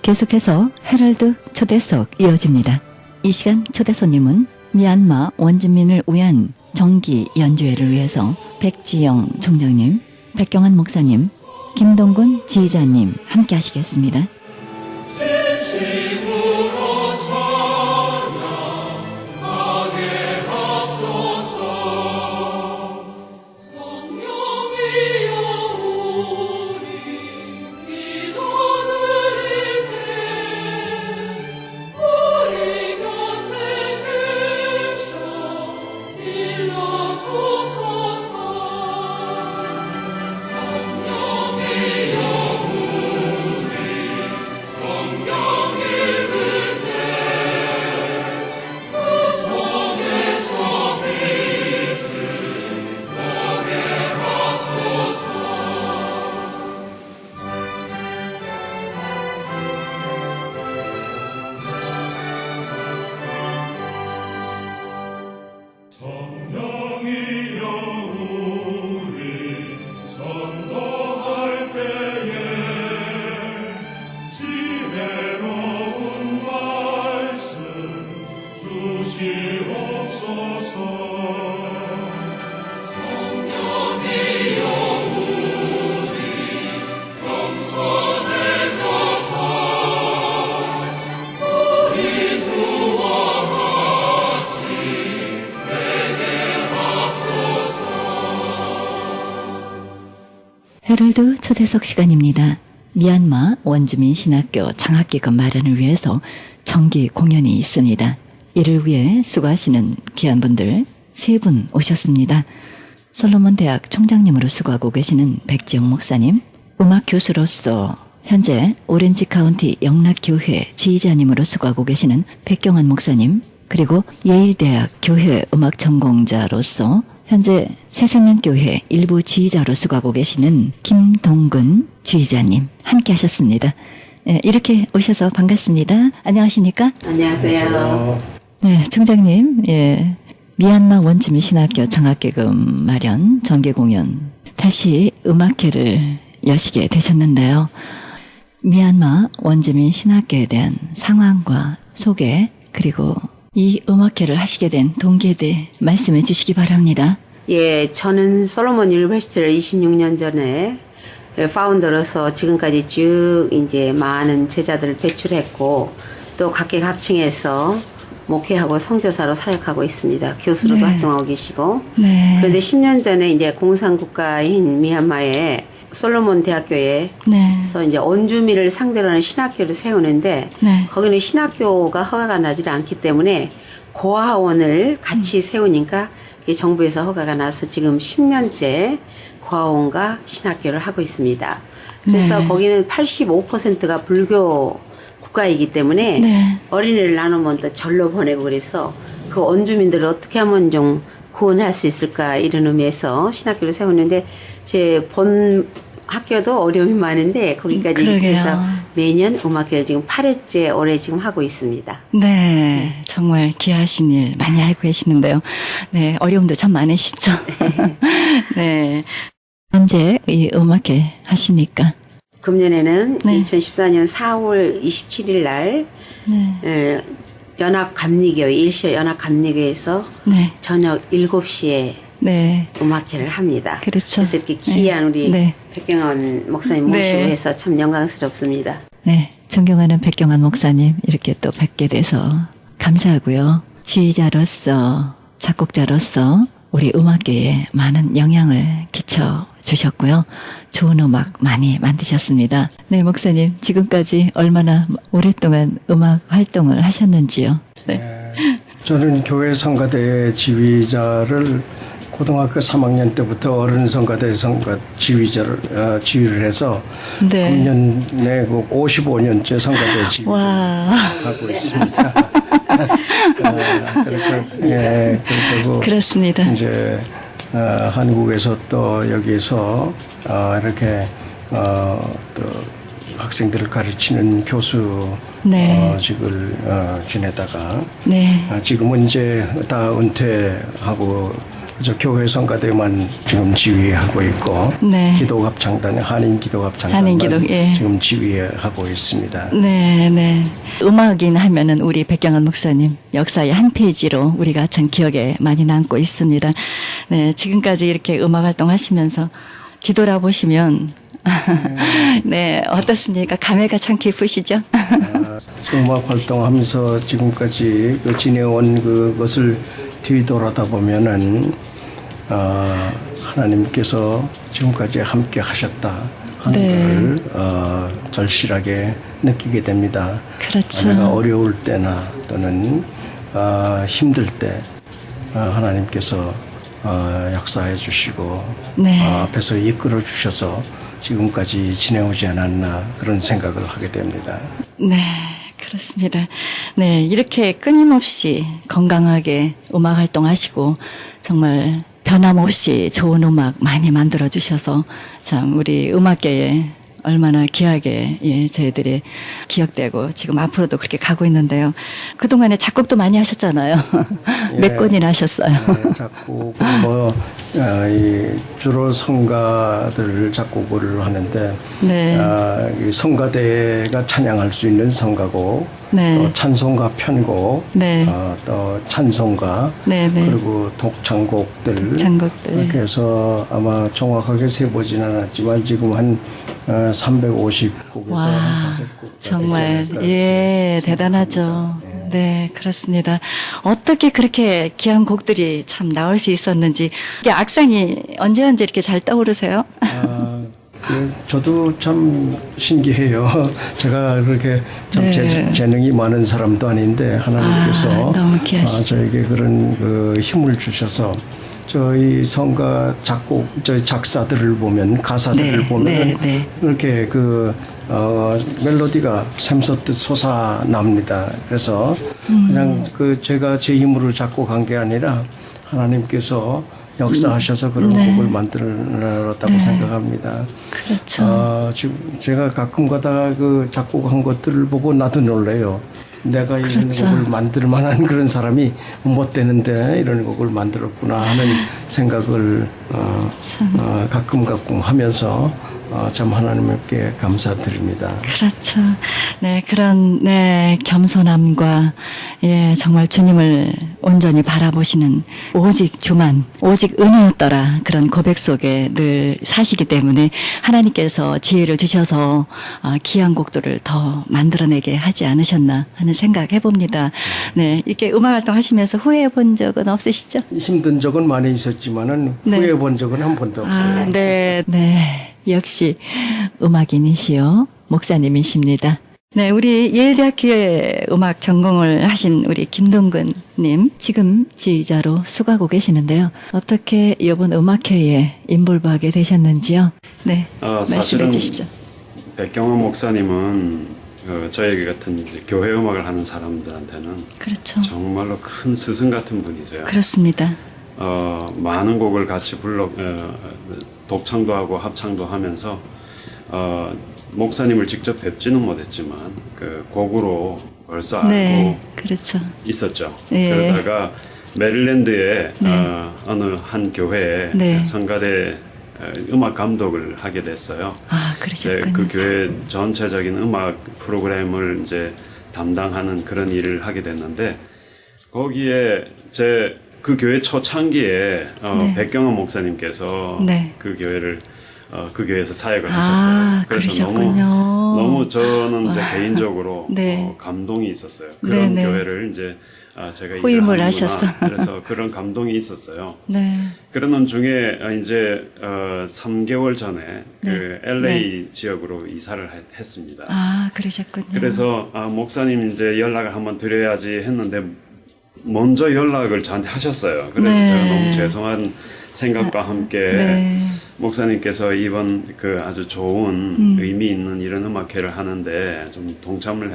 Speaker 1: 계속해서 헤럴드 초대석 이어집니다. 이 시간 초대 손님은 미얀마 원주민을 위한 정기 연주회를 위해서 백지영 총장님, 백경환 목사님, 김동군 지휘자님 함께 하시겠습니다. 헤럴드 초대석 시간입니다. 미얀마 원주민 신학교 장학기금 마련을 위해서 정기 공연이 있습니다. 이를 위해 수고하시는 귀한 분들 3분 오셨습니다. 솔로몬 대학 총장님으로 수고하고 계시는 백지영 목사님, 음악 교수로서 현재 오렌지 카운티 영락교회 지휘자님으로 수고하고 계시는 백경환 목사님, 그리고 예일대학 교회 음악 전공자로서 현재 새생명교회 일부 지휘자로 수고하고 계시는 김동근 지휘자님 함께 하셨습니다. 네, 이렇게 오셔서 반갑습니다. 안녕하십니까?
Speaker 3: 안녕하세요.
Speaker 1: 네, 총장님, 예. 미얀마 원주민 신학교 장학계금 마련 정기 공연 다시 음악회를 여시게 되셨는데요. 미얀마 원주민 신학교에 대한 상황과 소개, 그리고 이 음악회를 하시게 된 동기에 대해 말씀해 주시기 바랍니다.
Speaker 3: 예, 저는 솔로몬 유니버시티를 26년 전에 파운더로서 지금까지 쭉 이제 많은 제자들을 배출했고 또 각계각층에서 목회하고 선교사로 사역하고 있습니다. 교수로도
Speaker 1: 네.
Speaker 3: 활동하고 계시고.
Speaker 1: 네.
Speaker 3: 그런데 10년 전에 이제 공산국가인 미얀마에 솔로몬 대학교에서
Speaker 1: 네.
Speaker 3: 이제 원주민을 상대로 하는 신학교를 세우는데
Speaker 1: 네.
Speaker 3: 거기는 신학교가 허가가 나지 않기 때문에 고아원을 같이 세우니까 이게 정부에서 허가가 나서 지금 10년째 고아원과 신학교를 하고 있습니다. 그래서
Speaker 1: 네.
Speaker 3: 거기는 85%가 불교 국가이기 때문에
Speaker 1: 네.
Speaker 3: 어린이를 나누면 또 절로 보내고 그래서 그 원주민들을 어떻게 하면 좀 구원할 수 있을까 이런 의미에서 신학교를 세웠는데 제 본 학교도 어려움이 많은데 거기까지
Speaker 1: 그러게요.
Speaker 3: 이렇게 해서 매년 음악회를 지금 8회째 올해 지금 하고 있습니다.
Speaker 1: 네, 정말 귀하신 일 많이 알고 계시는데요. 네, 어려움도 참 많으시죠? 네. 언제 이 음악회 하십니까?
Speaker 3: 금년에는
Speaker 1: 네.
Speaker 3: 2014년 4월 27일 날
Speaker 1: 네.
Speaker 3: 연합감리교회 일시어 연합감리교회에서
Speaker 1: 네.
Speaker 3: 저녁 7시에
Speaker 1: 네.
Speaker 3: 음악회를 합니다.
Speaker 1: 그렇죠.
Speaker 3: 그래서 이렇게 귀한 우리
Speaker 1: 네.
Speaker 3: 백경원 목사님 모시고
Speaker 1: 네.
Speaker 3: 해서 참 영광스럽습니다.
Speaker 1: 네, 존경하는 백경환 목사님 이렇게 또 뵙게 돼서 감사하고요. 지휘자로서, 작곡자로서 우리 음악계에 많은 영향을 끼쳐 주셨고요. 좋은 음악 많이 만드셨습니다. 네, 목사님 지금까지 얼마나 오랫동안 음악 활동을 하셨는지요? 네.
Speaker 4: 저는 교회 성가대 지휘자를 고등학교 3학년 때부터 어른 성가대 지휘를 해서
Speaker 1: 네.
Speaker 4: 금년에 55년째 성가대 지휘를
Speaker 1: 와.
Speaker 4: 하고 있습니다. 그리고
Speaker 1: 그렇습니다.
Speaker 4: 이제 한국에서 또 여기서 이렇게 또 학생들을 가르치는 교수
Speaker 1: 네.
Speaker 4: 직을 지내다가
Speaker 1: 네.
Speaker 4: 지금은 이제 다 은퇴하고 그저 교회 성가대만 지금 지휘하고 있고
Speaker 1: 네.
Speaker 4: 기도합창단 한인 기도합창단만
Speaker 1: 한인기도, 예.
Speaker 4: 지금 지휘하고 있습니다.
Speaker 1: 네, 네. 음악인 하면은 우리 백경환 목사님 역사의 한 페이지로 우리가 참 기억에 많이 남고 있습니다. 네, 지금까지 이렇게 음악 활동하시면서 뒤돌아보시면 네, 어떻습니까? 감회가 참 깊으시죠?
Speaker 4: 음악 활동하면서 지금까지 지내온 그것을 뒤돌아다 보면은 하나님께서 지금까지 함께 하셨다 하는
Speaker 1: 네.
Speaker 4: 걸 절실하게 느끼게 됩니다.
Speaker 1: 그렇죠.
Speaker 4: 내가 어려울 때나 또는 힘들 때 하나님께서 역사해 주시고
Speaker 1: 네.
Speaker 4: 앞에서 이끌어 주셔서 지금까지 지내오지 않았나 그런 생각을 하게 됩니다.
Speaker 1: 네, 그렇습니다. 네, 이렇게 끊임없이 건강하게 음악 활동하시고 정말 변함없이 좋은 음악 많이 만들어 주셔서 참 우리 음악계에 얼마나 귀하게 예, 저희들이 기억되고 지금 앞으로도 그렇게 가고 있는데요. 그동안에 작곡도 많이 하셨잖아요. 몇
Speaker 4: 예.
Speaker 1: 권이나 하셨어요?
Speaker 4: 네, 작곡은 주로 성가들 작곡을 하는데
Speaker 1: 네.
Speaker 4: 이 성가대가 찬양할 수 있는 성가곡,
Speaker 1: 네.
Speaker 4: 또 찬송가 편곡,
Speaker 1: 네.
Speaker 4: 또 찬송가,
Speaker 1: 네, 네.
Speaker 4: 그리고 독창곡들,
Speaker 1: 찬곡들.
Speaker 4: 그래서 아마 정확하게 세보지는 않았지만 지금 한 350곡에서
Speaker 1: 와,
Speaker 4: 한 400곡
Speaker 1: 정말 예, 대단하죠. 네, 그렇습니다. 어떻게 그렇게 귀한 곡들이 참 나올 수 있었는지 이게 악상이 언제 이렇게 잘 떠오르세요?
Speaker 4: 저도 참 신기해요. 제가 그렇게 참
Speaker 1: 네.
Speaker 4: 재능이 많은 사람도 아닌데 하나님께서
Speaker 1: 너무 귀하시죠.
Speaker 4: 저에게 그런 힘을 주셔서 저희 성가 작곡 저희 작사들을 보면 가사들을
Speaker 1: 네,
Speaker 4: 보면
Speaker 1: 네, 네.
Speaker 4: 이렇게 멜로디가 샘솟듯 솟아납니다. 그래서 그냥 제가 제 힘으로 작곡한 게 아니라 하나님께서 역사하셔서 그런
Speaker 1: 네.
Speaker 4: 곡을 만들었다고 생각합니다.
Speaker 1: 그렇죠.
Speaker 4: 지금 제가 가끔 가다가 작곡한 것들을 보고 나도 놀래요. 내가 이런
Speaker 1: 그렇죠.
Speaker 4: 곡을 만들 만한 그런 사람이 못 되는데 이런 곡을 만들었구나 하는 생각을 가끔 하면서 참 하나님께 감사드립니다.
Speaker 1: 그렇죠. 네, 그런, 네, 겸손함과, 예, 정말 주님을 온전히 바라보시는 오직 주만, 오직 은혜였더라. 그런 고백 속에 늘 사시기 때문에 하나님께서 지혜를 주셔서 귀한 곡들을 더 만들어내게 하지 않으셨나 하는 생각 해봅니다. 네, 이렇게 음악 활동 하시면서 후회해 본 적은 없으시죠?
Speaker 4: 힘든 적은 많이 있었지만은
Speaker 1: 네.
Speaker 4: 후회해 본 적은 한 번도 없어요.
Speaker 1: 아, 네, 네. 역시 음악인이시요 목사님이십니다. 네, 우리 예일대학교에 음악 전공을 하신 우리 김동근님 지금 지휘자로 수고하고 계시는데요. 어떻게 이번 음악회에 인볼브하게 되셨는지요? 네, 말씀해
Speaker 5: 사실은
Speaker 1: 주시죠.
Speaker 5: 백경원 목사님은 저희 같은 이제 교회 음악을 하는 사람들한테는
Speaker 1: 그렇죠.
Speaker 5: 정말로 큰 스승 같은 분이세요.
Speaker 1: 그렇습니다.
Speaker 5: 많은 곡을 같이 독창도 하고 합창도 하면서 목사님을 직접 뵙지는 못했지만 그 곡으로 벌써 알고
Speaker 1: 네, 그렇죠.
Speaker 5: 있었죠.
Speaker 1: 네.
Speaker 5: 그러다가 메릴랜드의
Speaker 1: 네.
Speaker 5: 어느 한 교회에
Speaker 1: 네.
Speaker 5: 성가대 음악 감독을 하게 됐어요.
Speaker 1: 아,
Speaker 5: 이제
Speaker 1: 그러셨군요.
Speaker 5: 그 교회 전체적인 음악 프로그램을 이제 담당하는 그런 일을 하게 됐는데 거기에 그 교회 초창기에
Speaker 1: 네.
Speaker 5: 백경원 목사님께서
Speaker 1: 네.
Speaker 5: 그 교회를 그 교회에서 사역을
Speaker 1: 아,
Speaker 5: 하셨어요. 그래서
Speaker 1: 그러셨군요.
Speaker 5: 너무 저는 이제 개인적으로
Speaker 1: 네.
Speaker 5: 감동이 있었어요. 그런
Speaker 1: 네, 네.
Speaker 5: 교회를 이제 제가
Speaker 1: 후임을
Speaker 5: 일을 하는구나.
Speaker 1: 하셨어.
Speaker 5: 그래서 그런 감동이 있었어요.
Speaker 1: 네.
Speaker 5: 그러는 중에 이제 3개월 전에 그
Speaker 1: 네.
Speaker 5: LA 지역으로 이사를 했습니다.
Speaker 1: 아, 그러셨군요.
Speaker 5: 그래서 목사님 이제 연락을 한번 드려야지 했는데 먼저 연락을 저한테 하셨어요. 그래서
Speaker 1: 네.
Speaker 5: 제가 너무 죄송한 생각과 함께
Speaker 1: 네.
Speaker 5: 목사님께서 이번 그 아주 좋은 의미 있는 이런 음악회를 하는데 좀 동참을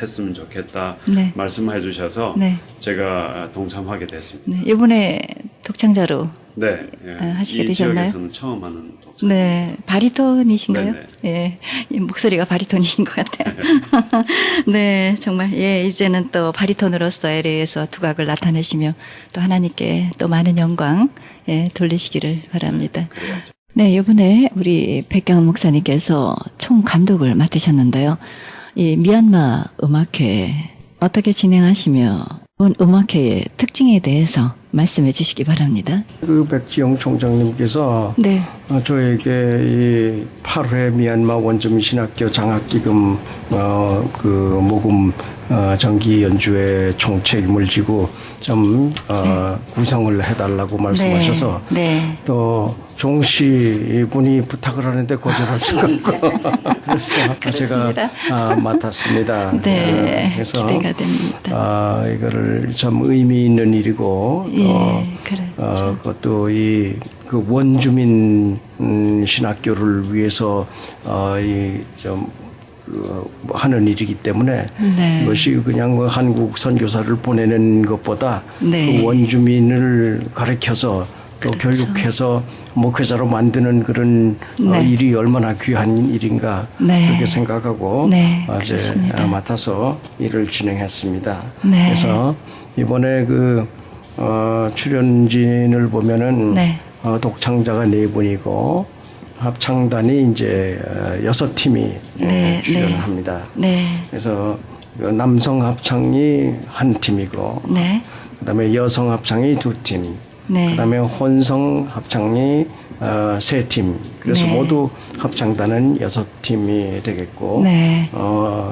Speaker 5: 했으면 좋겠다
Speaker 1: 네.
Speaker 5: 말씀해 주셔서
Speaker 1: 네.
Speaker 5: 제가 동참하게 됐습니다.
Speaker 1: 네, 이번에 독창자로
Speaker 5: 네, 예.
Speaker 1: 하시게
Speaker 5: 이
Speaker 1: 되셨나요?
Speaker 5: 지역에서는 처음 하는 독창.
Speaker 1: 네, 바리톤이신가요?
Speaker 5: 네네.
Speaker 1: 예, 이 목소리가 바리톤이신 것 같아요. 네, 정말 예, 이제는 또 바리톤으로서 LA에서 두각을 나타내시며 또 하나님께 또 많은 영광 돌리시기를 바랍니다. 네, 이번에 우리 백경원 목사님께서 총 감독을 맡으셨는데요. 이 미얀마 음악회 어떻게 진행하시며 이번 음악회의 특징에 대해서 말씀해 주시기 바랍니다.
Speaker 4: 그 백지영 총장님께서
Speaker 1: 네.
Speaker 4: 저에게 이 8회 미얀마 원주민 신학교 장학기금 그 모금 정기 연주회 총책임을 지고 좀 구성을 해달라고 말씀하셔서
Speaker 1: 네.
Speaker 4: 또 종씨 분이 부탁을 하는데 거절할 수가 없고 그래서 제가 맡았습니다.
Speaker 1: 네,
Speaker 4: 그래서
Speaker 1: 기대가 됩니다.
Speaker 4: 이거를 참 의미 있는 일이고
Speaker 1: 그렇죠.
Speaker 4: 그것도 그 원주민 신학교를 위해서 하는 일이기 때문에
Speaker 1: 네.
Speaker 4: 이것이 그냥 한국 선교사를 보내는 것보다
Speaker 1: 네.
Speaker 4: 그 원주민을 가르쳐서 또
Speaker 1: 그렇죠.
Speaker 4: 교육해서 목회자로 만드는 그런
Speaker 1: 네.
Speaker 4: 일이 얼마나 귀한 일인가
Speaker 1: 네.
Speaker 4: 그렇게 생각하고
Speaker 1: 네,
Speaker 4: 이제
Speaker 1: 그렇습니다.
Speaker 4: 맡아서 일을 진행했습니다.
Speaker 1: 네.
Speaker 4: 그래서 이번에 출연진을 보면은
Speaker 1: 네.
Speaker 4: 독창자가 4분이고 합창단이 이제 6팀이
Speaker 1: 네,
Speaker 4: 출연합니다.
Speaker 1: 네.
Speaker 4: 그래서 남성 합창이 한 팀이고
Speaker 1: 네.
Speaker 4: 그다음에 여성 합창이 2팀,
Speaker 1: 네.
Speaker 4: 그다음에 혼성 합창이 3팀. 그래서
Speaker 1: 네.
Speaker 4: 모두 합창단은 6팀이 되겠고
Speaker 1: 네.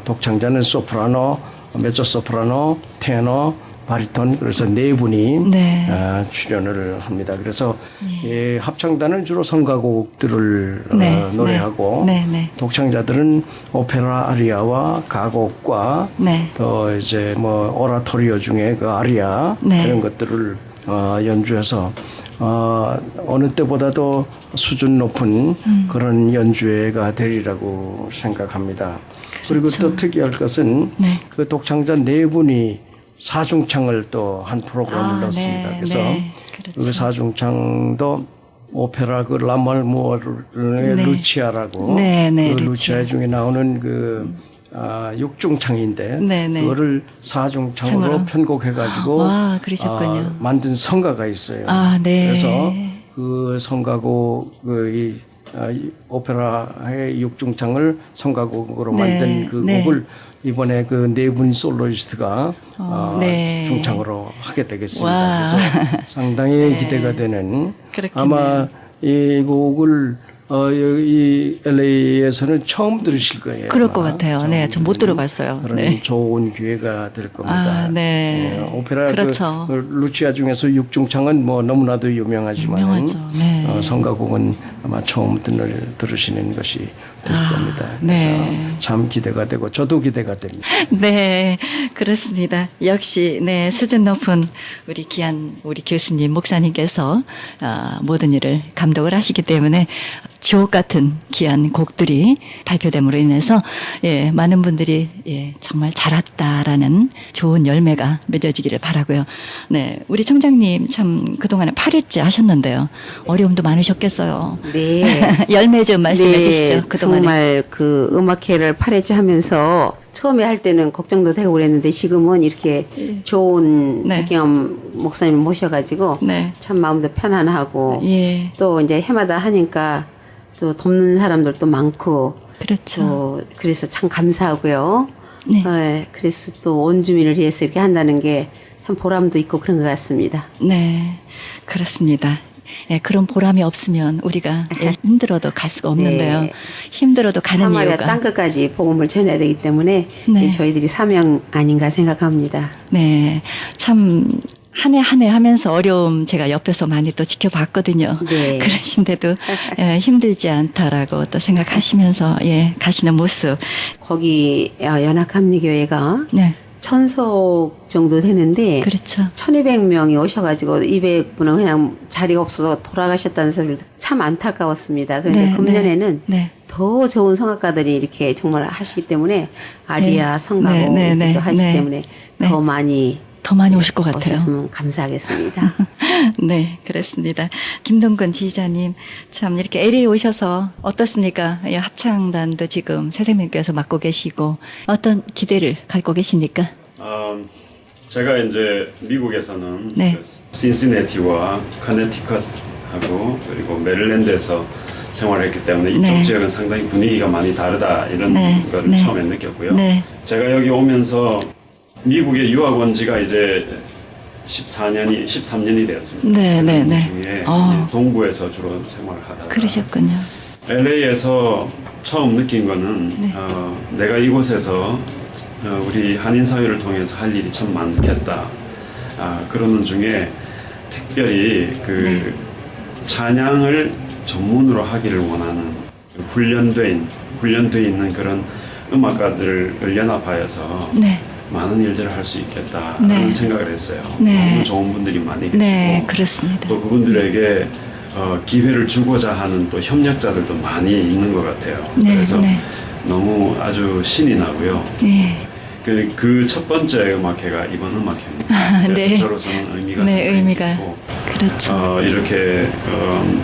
Speaker 4: 독창자는 소프라노, 메조소프라노, 테너, 바리톤 그래서 4분이
Speaker 1: 네.
Speaker 4: 출연을 합니다. 그래서 이 합창단은 주로 성가곡들을
Speaker 1: 네.
Speaker 4: 노래하고
Speaker 1: 네. 네.
Speaker 4: 독창자들은 오페라 아리아와 가곡과
Speaker 1: 네.
Speaker 4: 또 이제 오라토리오 중에 그 아리아
Speaker 1: 네.
Speaker 4: 그런 것들을 연주해서 어느 때보다도 수준 높은 그런 연주회가 되리라고 생각합니다. 그리고
Speaker 1: 그렇죠.
Speaker 4: 또 특이할 것은
Speaker 1: 네.
Speaker 4: 그 독창자 네 분이 사중창을 또 한 프로그램을
Speaker 1: 아,
Speaker 4: 넣었습니다.
Speaker 1: 네,
Speaker 4: 그래서
Speaker 1: 네. 그렇죠.
Speaker 4: 그 사중창도 오페라 그 라말무어르의
Speaker 1: 네.
Speaker 4: 루치아라고
Speaker 1: 네, 네,
Speaker 4: 그
Speaker 1: 루치아.
Speaker 4: 루치아 중에 나오는 그 육중창인데
Speaker 1: 네, 네.
Speaker 4: 그거를 사중창으로
Speaker 1: 창으로.
Speaker 4: 편곡해가지고
Speaker 1: 와, 그러셨군요.
Speaker 4: 만든 성가가 있어요.
Speaker 1: 아, 네.
Speaker 4: 그래서 그 성가곡 이 오페라의 육중창을 성가곡으로
Speaker 1: 네,
Speaker 4: 만든 그
Speaker 1: 네.
Speaker 4: 곡을 이번에 그 네 분 솔로리스트가
Speaker 1: 네.
Speaker 4: 중창으로 하게 되겠습니다.
Speaker 1: 와.
Speaker 4: 그래서 상당히 기대가 되는
Speaker 1: 그렇겠네요.
Speaker 4: 아마 이 곡을 이 LA에서는 처음 들으실 거예요.
Speaker 1: 그럴
Speaker 4: 아마.
Speaker 1: 것 같아요.
Speaker 4: 처음
Speaker 1: 네, 전 못
Speaker 4: 들으는
Speaker 1: 들어봤어요.
Speaker 4: 그런
Speaker 1: 네.
Speaker 4: 좋은 기회가 될 겁니다.
Speaker 1: 아, 네.
Speaker 4: 오페라
Speaker 1: 그렇죠.
Speaker 4: 그 루치아 중에서 육중창은 뭐 너무나도 유명하지만
Speaker 1: 유명하죠. 네.
Speaker 4: 성가곡은 아마 처음 들으시는 것이 될 겁니다. 그래서
Speaker 1: 네.
Speaker 4: 참 기대가 되고 저도 기대가 됩니다.
Speaker 1: 네, 그렇습니다. 역시 네 수준 높은 우리 귀한 우리 교수님 목사님께서 모든 일을 감독을 하시기 때문에 주옥 같은 귀한 곡들이 발표됨으로 인해서 예, 많은 분들이 예, 정말 잘했다라는 좋은 열매가 맺어지기를 바라고요. 네, 우리 청장님 참 그동안에 8회째 하셨는데요. 어려움도 많으셨겠어요.
Speaker 3: 네.
Speaker 1: 열매 좀 말씀해 주시죠. 그동안에.
Speaker 3: 정말 그 음악회를 8회째 하면서 처음에 할 때는 걱정도 되고 그랬는데 지금은 이렇게 좋은
Speaker 1: 네.
Speaker 3: 백경암 목사님 모셔가지고
Speaker 1: 네.
Speaker 3: 참 마음도 편안하고
Speaker 1: 예.
Speaker 3: 또 이제 해마다 하니까 또 돕는 사람들도 많고
Speaker 1: 그렇죠.
Speaker 3: 또 그래서 참 감사하고요.
Speaker 1: 네.
Speaker 3: 그래서 또 온 주민을 위해서 이렇게 한다는 게 참 보람도 있고 그런 것 같습니다.
Speaker 1: 네, 그렇습니다. 예, 그런 보람이 없으면 우리가 예, 힘들어도 갈 수가 없는데요.
Speaker 3: 네.
Speaker 1: 힘들어도 가는
Speaker 3: 사마리아
Speaker 1: 이유가
Speaker 3: 땅끝까지 복음을 전해야 되기 때문에
Speaker 1: 네.
Speaker 3: 저희들이 사명 아닌가 생각합니다.
Speaker 1: 네, 참 한 해 한 해 하면서 어려움 제가 옆에서 많이 또 지켜봤거든요.
Speaker 3: 네.
Speaker 1: 그러신데도 예, 힘들지 않다라고 또 생각하시면서 예, 가시는 모습.
Speaker 3: 거기 연합합리교회가
Speaker 1: 네,
Speaker 3: 1000석 정도 되는데
Speaker 1: 그렇죠.
Speaker 3: 1200명이 오셔가지고 200분은 그냥 자리가 없어서 돌아가셨다는 소리를 참 안타까웠습니다. 그런데
Speaker 1: 네,
Speaker 3: 금년에는
Speaker 1: 네.
Speaker 3: 더 좋은 성악가들이 이렇게 정말 하시기 때문에 아리아
Speaker 1: 네.
Speaker 3: 성가고
Speaker 1: 네, 네, 네,
Speaker 3: 하시기
Speaker 1: 네.
Speaker 3: 때문에
Speaker 1: 네.
Speaker 3: 더 많이
Speaker 1: 오실 것 같아요.
Speaker 3: 오셨으면 감사하겠습니다.
Speaker 1: 네, 그렇습니다. 김동근 지휘자님, 참 이렇게 LA 오셔서 어떻습니까? 예, 합창단도 지금 새생명교회에서 맡고 계시고 어떤 기대를 갖고 계십니까?
Speaker 5: 제가 이제 미국에서는
Speaker 1: 네.
Speaker 5: 그 신시내티와 커네티컷하고 그리고 메릴랜드에서 생활했기 때문에 이쪽
Speaker 1: 네.
Speaker 5: 지역은 상당히 분위기가 많이 다르다 이런
Speaker 1: 네.
Speaker 5: 걸
Speaker 1: 네.
Speaker 5: 처음에 느꼈고요.
Speaker 1: 네.
Speaker 5: 제가 여기 오면서 미국에 유학 온 지가 이제 13년이 되었습니다.
Speaker 1: 네,
Speaker 5: 그
Speaker 1: 네, 네.
Speaker 5: 중에
Speaker 1: 아.
Speaker 5: 이제 동부에서 주로 생활을 하다가
Speaker 1: 그러셨군요.
Speaker 5: LA에서 처음 느낀 거는
Speaker 1: 네.
Speaker 5: 내가 이곳에서 우리 한인 사회를 통해서 할 일이 참 많겠다. 그러는 중에 특별히 그 찬양을 전문으로 하기를 원하는 훈련돼 있는 그런 음악가들을 연합하여서
Speaker 1: 네.
Speaker 5: 많은 일들을 할 수 있겠다라는
Speaker 1: 네.
Speaker 5: 생각을 했어요.
Speaker 1: 네.
Speaker 5: 너무 좋은 분들이 많이 계시고
Speaker 1: 네, 그렇습니다.
Speaker 5: 또 그분들에게 기회를 주고자 하는 또 협력자들도 많이 있는 것 같아요.
Speaker 1: 네,
Speaker 5: 그래서
Speaker 1: 네.
Speaker 5: 너무 아주 신이 나고요.
Speaker 1: 네.
Speaker 5: 그 첫 번째 음악회가 이번 음악회입니다. 그래서
Speaker 1: 네.
Speaker 5: 저로서는 의미가
Speaker 1: 네,
Speaker 5: 상당히
Speaker 1: 의미가.
Speaker 5: 있고
Speaker 1: 그렇죠.
Speaker 5: 이렇게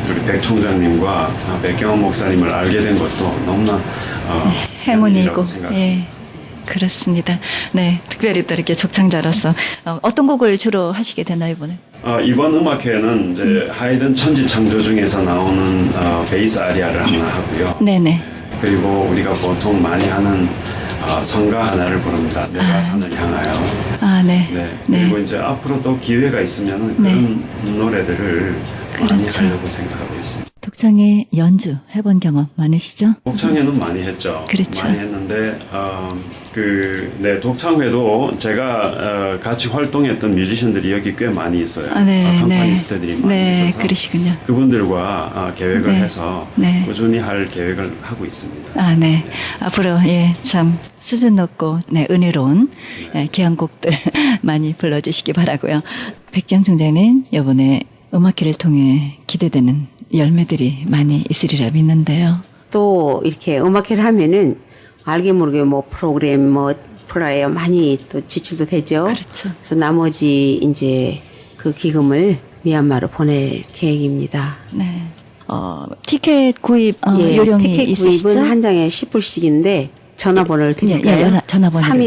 Speaker 5: 우리 백 총장님과 백경원 목사님을 알게 된 것도 너무나
Speaker 1: 행운이고,
Speaker 5: 생각합니다.
Speaker 1: 예. 그렇습니다. 네, 특별히 또 이렇게 족창자로서 어떤 곡을 주로 하시게 되나요, 이번에?
Speaker 5: 이번 음악회는 이제 하이든 천지 창조 중에서 나오는 베이스 아리아를 하나 하고요.
Speaker 1: 네네.
Speaker 5: 그리고 우리가 보통 많이 하는 성가 하나를 부릅니다. 내가 산을 향하여.
Speaker 1: 아, 네.
Speaker 5: 네.
Speaker 1: 네.
Speaker 5: 그리고 이제 앞으로 또 기회가 있으면 그런 노래들을 많이
Speaker 1: 그렇죠.
Speaker 5: 하려고 생각하고 있습니다.
Speaker 1: 독창의 연주 해본 경험 많으시죠?
Speaker 5: 독창회는 많이 했죠.
Speaker 1: 그렇죠.
Speaker 5: 많이 했는데 독창회도 제가 같이 활동했던 뮤지션들이 여기 꽤 많이 있어요. 컴파니스트들이 많이
Speaker 1: 네,
Speaker 5: 있어서
Speaker 1: 그러시군요.
Speaker 5: 그분들과 계획을
Speaker 1: 네.
Speaker 5: 해서
Speaker 1: 네.
Speaker 5: 꾸준히 할 계획을 하고 있습니다.
Speaker 1: 아, 네. 앞으로, 예, 참, 수준 높고, 네, 은혜로운, 귀한 곡들 많이 불러주시기 바라고요. 백정 총장님, 이번에 음악회를 통해 기대되는 열매들이 많이 있으리라 믿는데요.
Speaker 3: 또 이렇게 음악회를 하면은 알게 모르게 뭐 프로그램 뭐 플라이어 많이 또 지출도 되죠.
Speaker 1: 그렇죠.
Speaker 3: 그래서 나머지 이제 그 기금을 미얀마로 보낼 계획입니다.
Speaker 1: 네. 티켓 구입
Speaker 3: 예,
Speaker 1: 요령이
Speaker 3: 티켓
Speaker 1: 있으시죠?
Speaker 3: 구입은 한 장에 10불씩인데 전화번호를 드릴까요?
Speaker 1: 예, 전화번호를.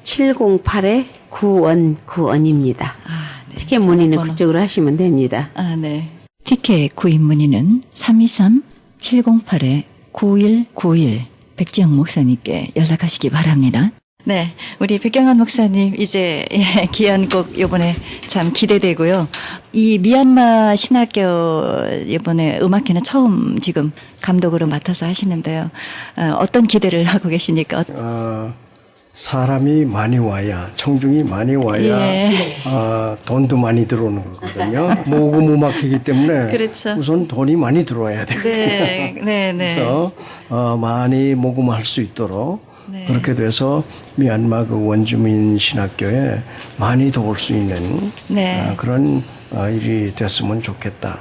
Speaker 3: 323-708-9191입니다.
Speaker 1: 네.
Speaker 3: 티켓 문의는
Speaker 1: 전화번호.
Speaker 3: 그쪽으로 하시면 됩니다.
Speaker 1: 네. 티켓 구입 문의는 323-708-9191 백지영 목사님께 연락하시기 바랍니다. 네, 우리 백경환 목사님 이제 귀한 곡 이번에 참 기대되고요. 이 미얀마 신학교 이번에 음악회는 처음 지금 감독으로 맡아서 하시는데요. 어떤 기대를 하고 계십니까?
Speaker 4: 사람이 많이 와야, 청중이 많이 와야
Speaker 1: 예.
Speaker 4: 돈도 많이 들어오는 거거든요. 모금 음악회이기 때문에
Speaker 1: 그렇죠.
Speaker 4: 우선 돈이 많이 들어와야 되거든요.
Speaker 1: 네, 네, 네.
Speaker 4: 그래서 많이 모금할 수 있도록
Speaker 1: 네.
Speaker 4: 그렇게 돼서 미얀마 그 원주민 신학교에 많이 도울 수 있는
Speaker 1: 네.
Speaker 4: 그런 일이 됐으면 좋겠다.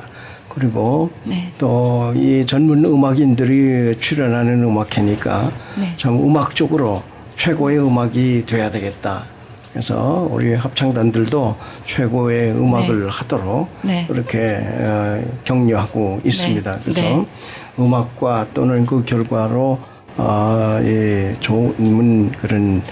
Speaker 4: 그리고
Speaker 1: 네.
Speaker 4: 또 이 전문 음악인들이 출연하는 음악회니까
Speaker 1: 네.
Speaker 4: 참 음악적으로 최고의 음악이 돼야 되겠다. 그래서 우리 합창단들도 최고의 음악을 하도록
Speaker 1: 네.
Speaker 4: 그렇게 격려하고 있습니다. 그래서
Speaker 1: 네.
Speaker 4: 음악과 또는 그 결과로 좋은 그런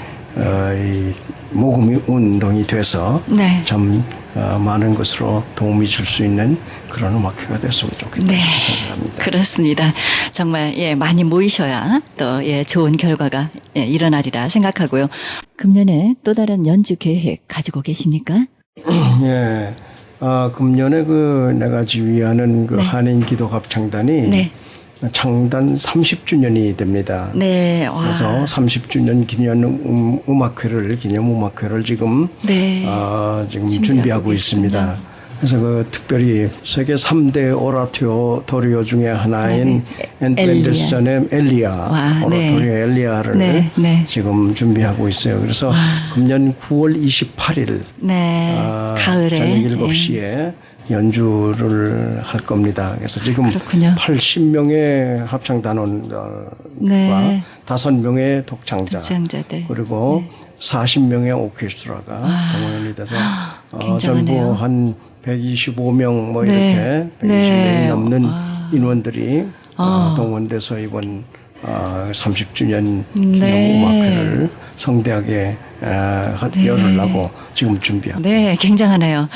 Speaker 4: 이 모금 운동이 돼서
Speaker 1: 네.
Speaker 4: 참 많은 것으로 도움이 줄 수 있는 그런 음악회가 됐으면 좋겠다
Speaker 1: 네.
Speaker 4: 생각합니다.
Speaker 1: 그렇습니다. 정말 많이 모이셔야 또 좋은 결과가 일어나리라 생각하고요. 금년에 또 다른 연주 계획 가지고 계십니까?
Speaker 4: 예. 금년에 내가 지휘하는 그
Speaker 1: 네.
Speaker 4: 한인 기독 합창단이
Speaker 1: 네.
Speaker 4: 창단 30주년이 됩니다.
Speaker 1: 네. 와.
Speaker 4: 그래서 30주년 기념 음악회를 지금
Speaker 1: 네.
Speaker 4: 지금 준비하고 있습니다. 그래서 특별히 세계 3대 오라토리오 중에 하나인 앤트랜데스전의 엘리야 오라토리오 엘리야를
Speaker 1: 네, 네.
Speaker 4: 지금 준비하고 있어요. 그래서 금년 9월 28일
Speaker 1: 네. 가을에
Speaker 4: 저녁 7시에 연주를 할 겁니다. 그래서 지금
Speaker 1: 그렇군요.
Speaker 4: 80명의 합창단원과
Speaker 1: 네.
Speaker 4: 5명의 독창자
Speaker 1: 독창자들.
Speaker 4: 그리고
Speaker 1: 네.
Speaker 4: 40명의 오케스트라가 동원이 돼서
Speaker 1: 굉장하네요.
Speaker 4: 전부 한 125명 뭐
Speaker 1: 네.
Speaker 4: 이렇게 120명이
Speaker 1: 네.
Speaker 4: 넘는
Speaker 1: 와.
Speaker 4: 인원들이 동원돼서 이번 30주년 기념
Speaker 1: 네.
Speaker 4: 음악회를 성대하게 열으려고 지금 준비하고.
Speaker 1: 네, 굉장하네요.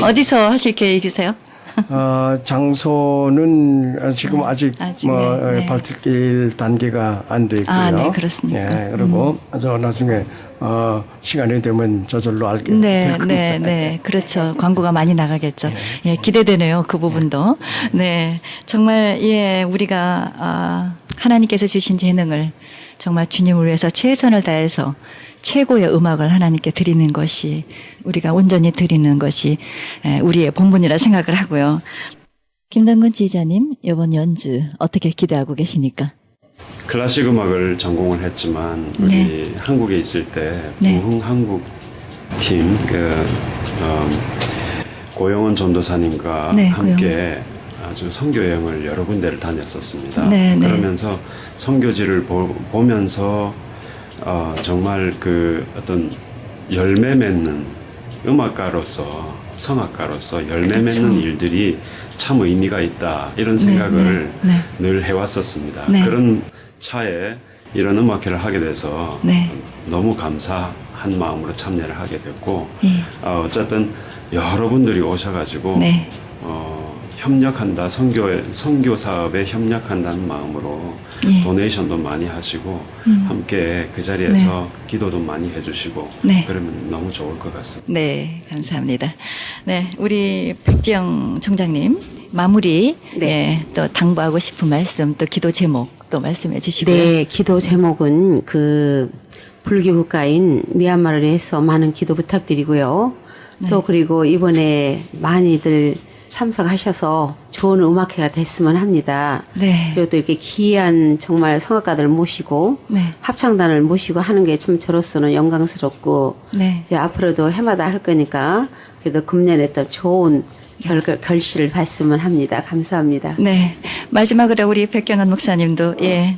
Speaker 1: 어디서 하실 계획이세요?
Speaker 4: 장소는 지금 아직
Speaker 1: 네.
Speaker 4: 밝힐 단계가 안 돼 있고요.
Speaker 1: 네, 그렇습니까?
Speaker 4: 예, 그리고 나중에 시간이 되면 저절로 알게 될 겁니다.
Speaker 1: 네, 그렇죠. 광고가 많이 나가겠죠. 기대되네요. 그 부분도. 네, 정말 우리가 하나님께서 주신 재능을 정말 주님을 위해서 최선을 다해서 최고의 음악을 하나님께 드리는 것이 우리가 온전히 드리는 것이 우리의 본분이라 생각을 하고요. 김단근 지휘자님, 이번 연주 어떻게 기대하고 계십니까?
Speaker 5: 클래식 음악을 전공을 했지만 우리 한국에 있을 때 부흥 한국 팀 고영원 전도사님과 함께 아주 선교 여행을 여러 군데를 다녔었습니다. 그러면서 선교지를 보면서 정말 어떤 열매 맺는 음악가로서 성악가로서 열매 맺는 일들이 참 의미가 있다 이런 생각을 늘 해왔었습니다. 그런 차에 이런 음악회를 하게 돼서 너무 감사한 마음으로 참여를 하게 됐고 어쨌든 여러분들이 오셔가지고 협력한다 선교 사업에 협력한다는 마음으로 도네이션도 많이 하시고 함께 그 자리에서 기도도 많이 해주시고 그러면 너무 좋을 것 같습니다.
Speaker 1: 네, 감사합니다. 네, 우리 백지영 총장님 마무리 또 당부하고 싶은 말씀 또 기도 제목 또 말씀해 주시고요.
Speaker 3: 네, 기도 제목은 불교 국가인 미얀마를 위해서 많은 기도 부탁드리고요. 또 그리고 이번에 많이들 참석하셔서 좋은 음악회가 됐으면 합니다. 그리고 또 이렇게 귀한 정말 성악가들 모시고 합창단을 모시고 하는 게 참 저로서는 영광스럽고 이제 앞으로도 해마다 할 거니까 그래도 금년에 또 좋은 결실을 봤으면 합니다. 감사합니다.
Speaker 1: 네. 마지막으로 우리 백경환 목사님도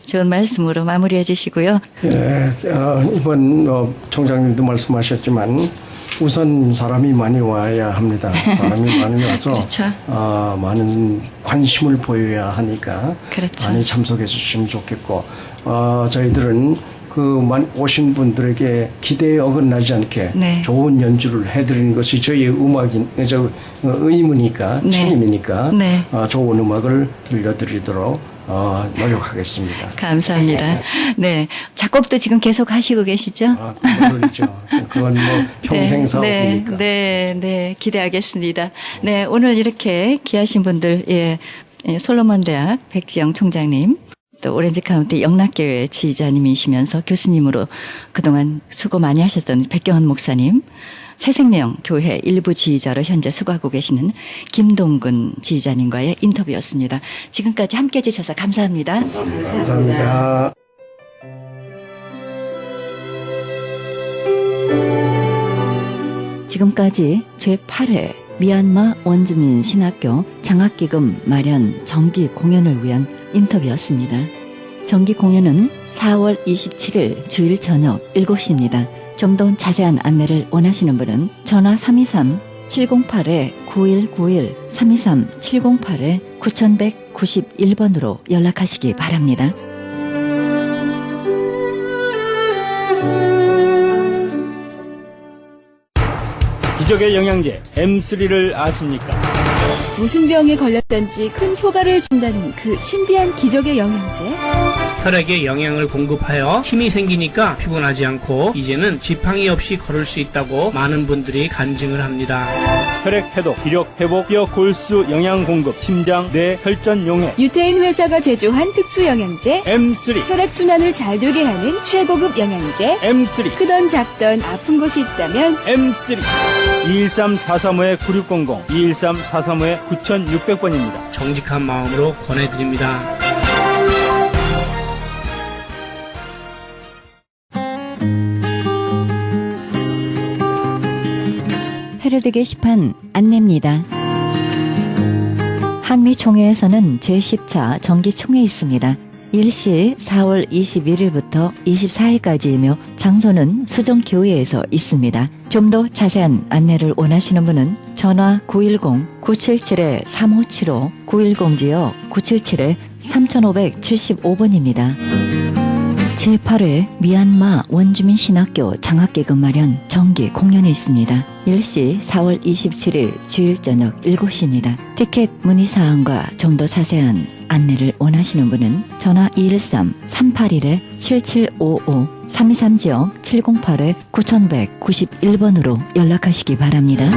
Speaker 1: 좋은 말씀으로 마무리해 주시고요.
Speaker 4: 이번 총장님도 말씀하셨지만 우선 사람이 많이 와야 합니다. 사람이 많이 와서
Speaker 1: 그렇죠.
Speaker 4: 많은 관심을 보여야 하니까
Speaker 1: 그렇죠.
Speaker 4: 많이 참석해 주시면 좋겠고 저희들은 오신 분들에게 기대에 어긋나지 않게
Speaker 1: 네.
Speaker 4: 좋은 연주를 해드리는 것이 저희의 의무니까
Speaker 1: 네.
Speaker 4: 책임이니까
Speaker 1: 네.
Speaker 4: 좋은 음악을 들려드리도록 노력하겠습니다.
Speaker 1: 감사합니다. 네. 작곡도 지금 계속 하시고 계시죠?
Speaker 4: 그렇죠. 그건 평생 사업이니까.
Speaker 1: 네. 기대하겠습니다. 네. 오늘 이렇게 귀하신 분들, 솔로몬 대학 백지영 총장님, 또 오렌지 카운티 영락교회 지휘자님이시면서 교수님으로 그동안 수고 많이 하셨던 백경환 목사님, 새생명 교회 일부 지휘자로 현재 수고하고 계시는 김동근 지휘자님과의 인터뷰였습니다. 지금까지 함께 해주셔서 감사합니다.
Speaker 4: 감사합니다.
Speaker 1: 지금까지 제8회 미얀마 원주민 신학교 장학기금 마련 정기 공연을 위한 인터뷰였습니다. 정기 공연은 4월 27일 주일 저녁 7시입니다. 좀 더 자세한 안내를 원하시는 분은 전화 323-708-9191, 323-708-9191번으로 연락하시기 바랍니다.
Speaker 6: 기적의 영양제 M3를 아십니까?
Speaker 7: 무슨 병에 걸렸던지 큰 효과를 준다는 그 신비한 기적의 영양제.
Speaker 8: 혈액에 영양을 공급하여 힘이 생기니까 피곤하지 않고 이제는 지팡이 없이 걸을 수 있다고 많은 분들이 간증을 합니다.
Speaker 6: 혈액 해독, 기력 회복, 뼈 골수 영양 공급, 심장, 뇌, 혈전 용해.
Speaker 7: 유태인 회사가 제조한 특수 영양제.
Speaker 6: M3.
Speaker 7: 혈액 순환을 잘 되게 하는 최고급 영양제.
Speaker 6: M3.
Speaker 7: 크던 작던 아픈 곳이 있다면
Speaker 6: M3. 213-435-9600, 213-435-9600번입니다.
Speaker 8: 정직한 마음으로 권해드립니다.
Speaker 1: 헤럴드 게시판 안내입니다. 한미총회에서는 제10차 정기총회 있습니다. 일시 4월 21일부터 24일까지이며 장소는 수정교회에서 있습니다. 좀 더 자세한 안내를 원하시는 분은 전화 910-977-3575, 910지역 977-3575번입니다. 제8회 미얀마 원주민 신학교 장학기금 마련 정기 공연이 있습니다. 일시 4월 27일 주일 저녁 7시입니다. 티켓 문의사항과 좀 더 자세한 안내를 원하시는 분은 전화 213-381-7755, 323지역 708-9191번으로 연락하시기 바랍니다.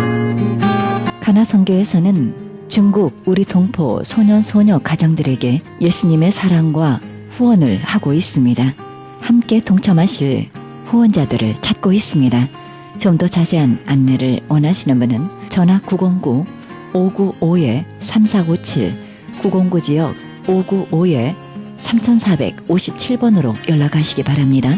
Speaker 1: 가나선교에서는 중국 우리 동포 소년 가장들에게 예수님의 사랑과 후원을 하고 있습니다. 함께 동참하실 후원자들을 찾고 있습니다. 좀 더 자세한 안내를 원하시는 분은 전화 909-595-3457, 909지역 595-3457번으로 연락하시기 바랍니다.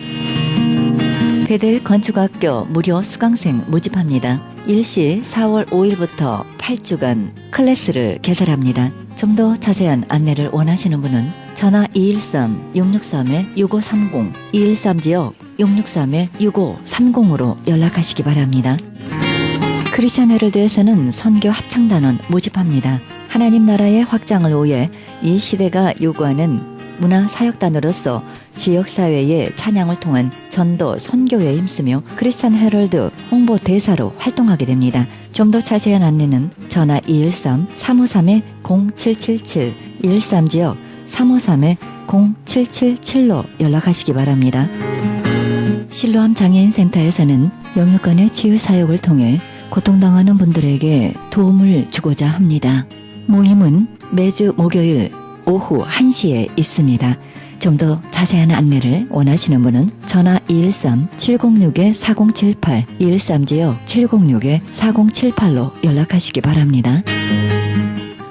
Speaker 1: 베델 건축학교 무료 수강생 모집합니다. 일시 4월 5일부터 8주간 클래스를 개설합니다. 좀 더 자세한 안내를 원하시는 분은 전화 213-663-6530, 213지역 663-6530으로 연락하시기 바랍니다. 크리스천 헤럴드에서는 선교 합창단원 모집합니다. 하나님 나라의 확장을 위해 이 시대가 요구하는 문화사역단으로서 지역사회의 찬양을 통한 전도 선교에 힘쓰며 크리스천 헤럴드 홍보대사로 활동하게 됩니다. 좀 더 자세한 안내는 전화 213-353-0777, 113지역 353-0777로 연락하시기 바랍니다. 실로암 장애인센터에서는 영유권의 치유사역을 통해 고통당하는 분들에게 도움을 주고자 합니다. 모임은 매주 목요일 오후 1시에 있습니다. 좀 더 자세한 안내를 원하시는 분은 전화 213-706-4078, 213지역 706-4078로 연락하시기 바랍니다.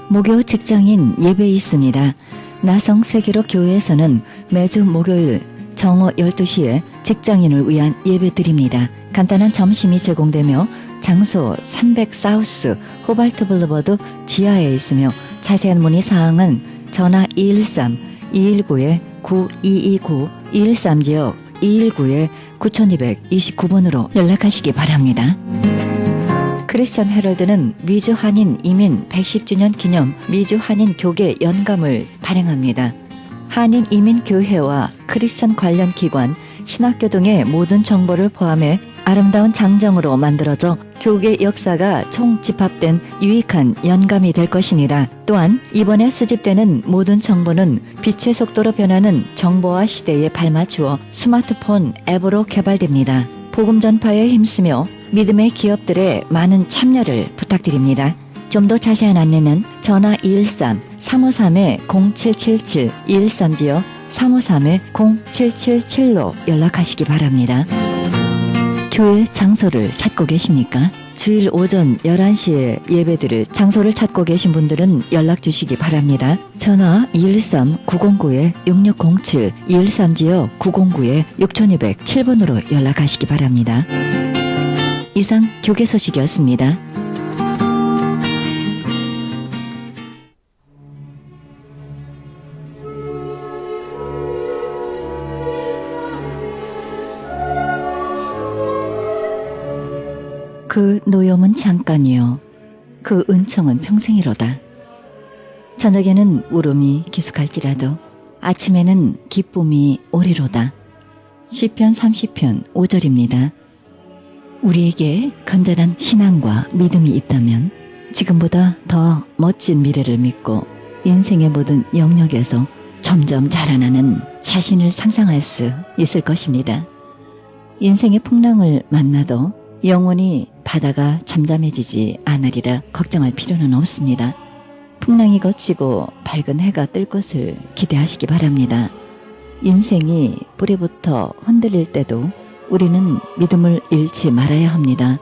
Speaker 1: 목요 직장인 예배 있습니다. 나성세계로 교회에서는 매주 목요일 정오 12시에 직장인을 위한 예배 드립니다. 간단한 점심이 제공되며 장소 300 사우스 호발트 블루버드 지하에 있으며 자세한 문의 사항은 전화 213-219-9229 213지역 219-9229번으로 연락하시기 바랍니다. 크리스천 헤럴드는 미주 한인 이민 110주년 기념 미주 한인 교계 연감을 발행합니다. 한인 이민 교회와 크리스천 관련 기관, 신학교 등의 모든 정보를 포함해 아름다운 장정으로 만들어져 교계 역사가 총집합된 유익한 연감이 될 것입니다. 또한 이번에 수집되는 모든 정보는 빛의 속도로 변하는 정보화 시대에 발맞추어 스마트폰 앱으로 개발됩니다. 복음 전파에 힘쓰며 믿음의 기업들의 많은 참여를 부탁드립니다. 좀 더 자세한 안내는 전화 213-353-0777 213지역 353-0777로 연락하시기 바랍니다. 교회 장소를 찾고 계십니까? 주일 오전 11시에 예배드릴 장소를 찾고 계신 분들은 연락 주시기 바랍니다. 전화 213-909-6607 213지역 909-6207번으로 연락하시기 바랍니다. 이상 교계 소식이었습니다. 그 노염은 잠깐이요, 그 은총은 평생이로다. 저녁에는 울음이 기숙할지라도 아침에는 기쁨이 오리로다. 시편 30편 5절입니다. 우리에게 건전한 신앙과 믿음이 있다면 지금보다 더 멋진 미래를 믿고 인생의 모든 영역에서 점점 자라나는 자신을 상상할 수 있을 것입니다. 인생의 풍랑을 만나도 영원히 바다가 잠잠해지지 않으리라 걱정할 필요는 없습니다. 풍랑이 거치고 밝은 해가 뜰 것을 기대하시기 바랍니다. 인생이 뿌리부터 흔들릴 때도 우리는 믿음을 잃지 말아야 합니다.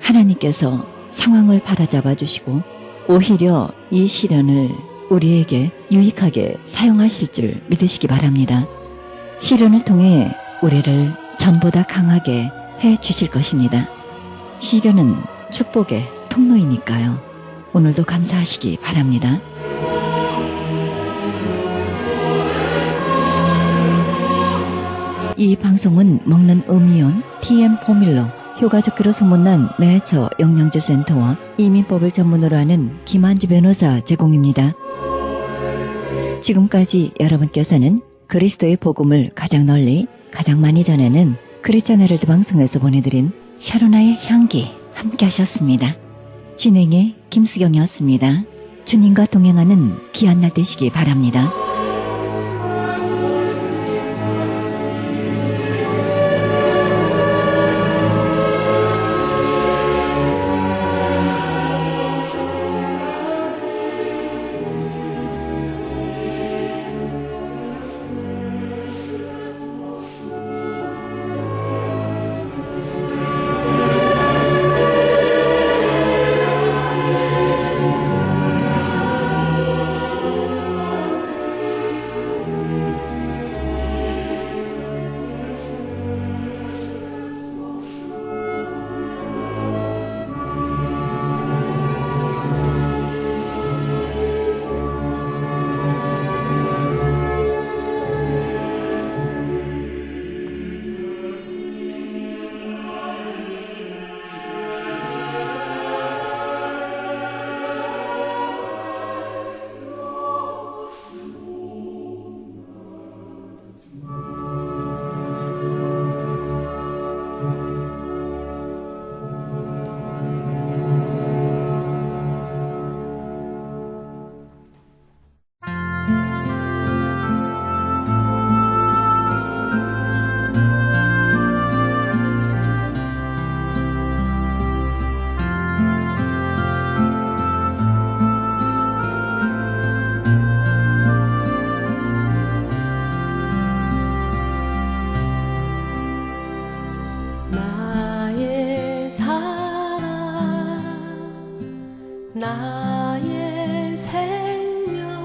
Speaker 1: 하나님께서 상황을 바라잡아 주시고 오히려 이 시련을 우리에게 유익하게 사용하실 줄 믿으시기 바랍니다. 시련을 통해 우리를 전보다 강하게 해 주실 것입니다. 시련은 축복의 통로이니까요. 오늘도 감사하시기 바랍니다. 이 방송은 먹는 음이온 TM 포밀러, 효과좋기로 소문난 내처 영양제 센터와 이민법을 전문으로 하는 김한주 변호사 제공입니다. 지금까지 여러분께서는 그리스도의 복음을 가장 널리 가장 많이 전하는 크리스천 헤럴드 방송에서 보내드린 샤로나의 향기 함께 하셨습니다. 진행의 김수경이었습니다. 주님과 동행하는 귀한 날 되시기 바랍니다.
Speaker 9: 나의 생명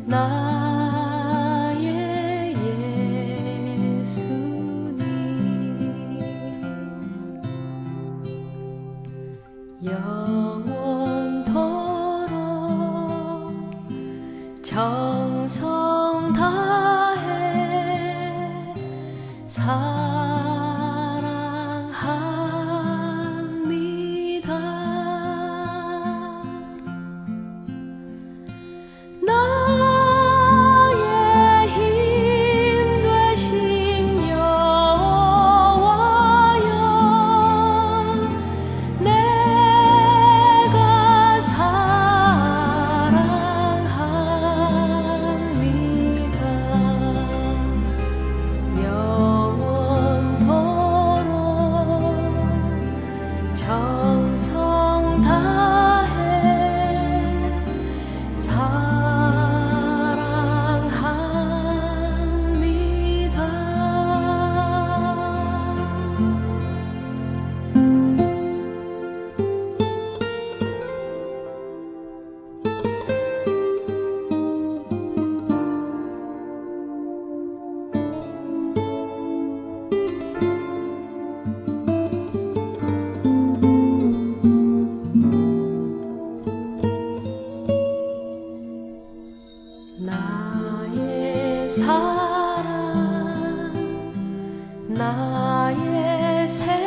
Speaker 9: 나의 예수님 영원토록 정성 다해 사랑합니다. 나의 힘 되신 여호와여, 내가 사랑합니다. 영원토록 정성 다해 나의 사랑, 나의 새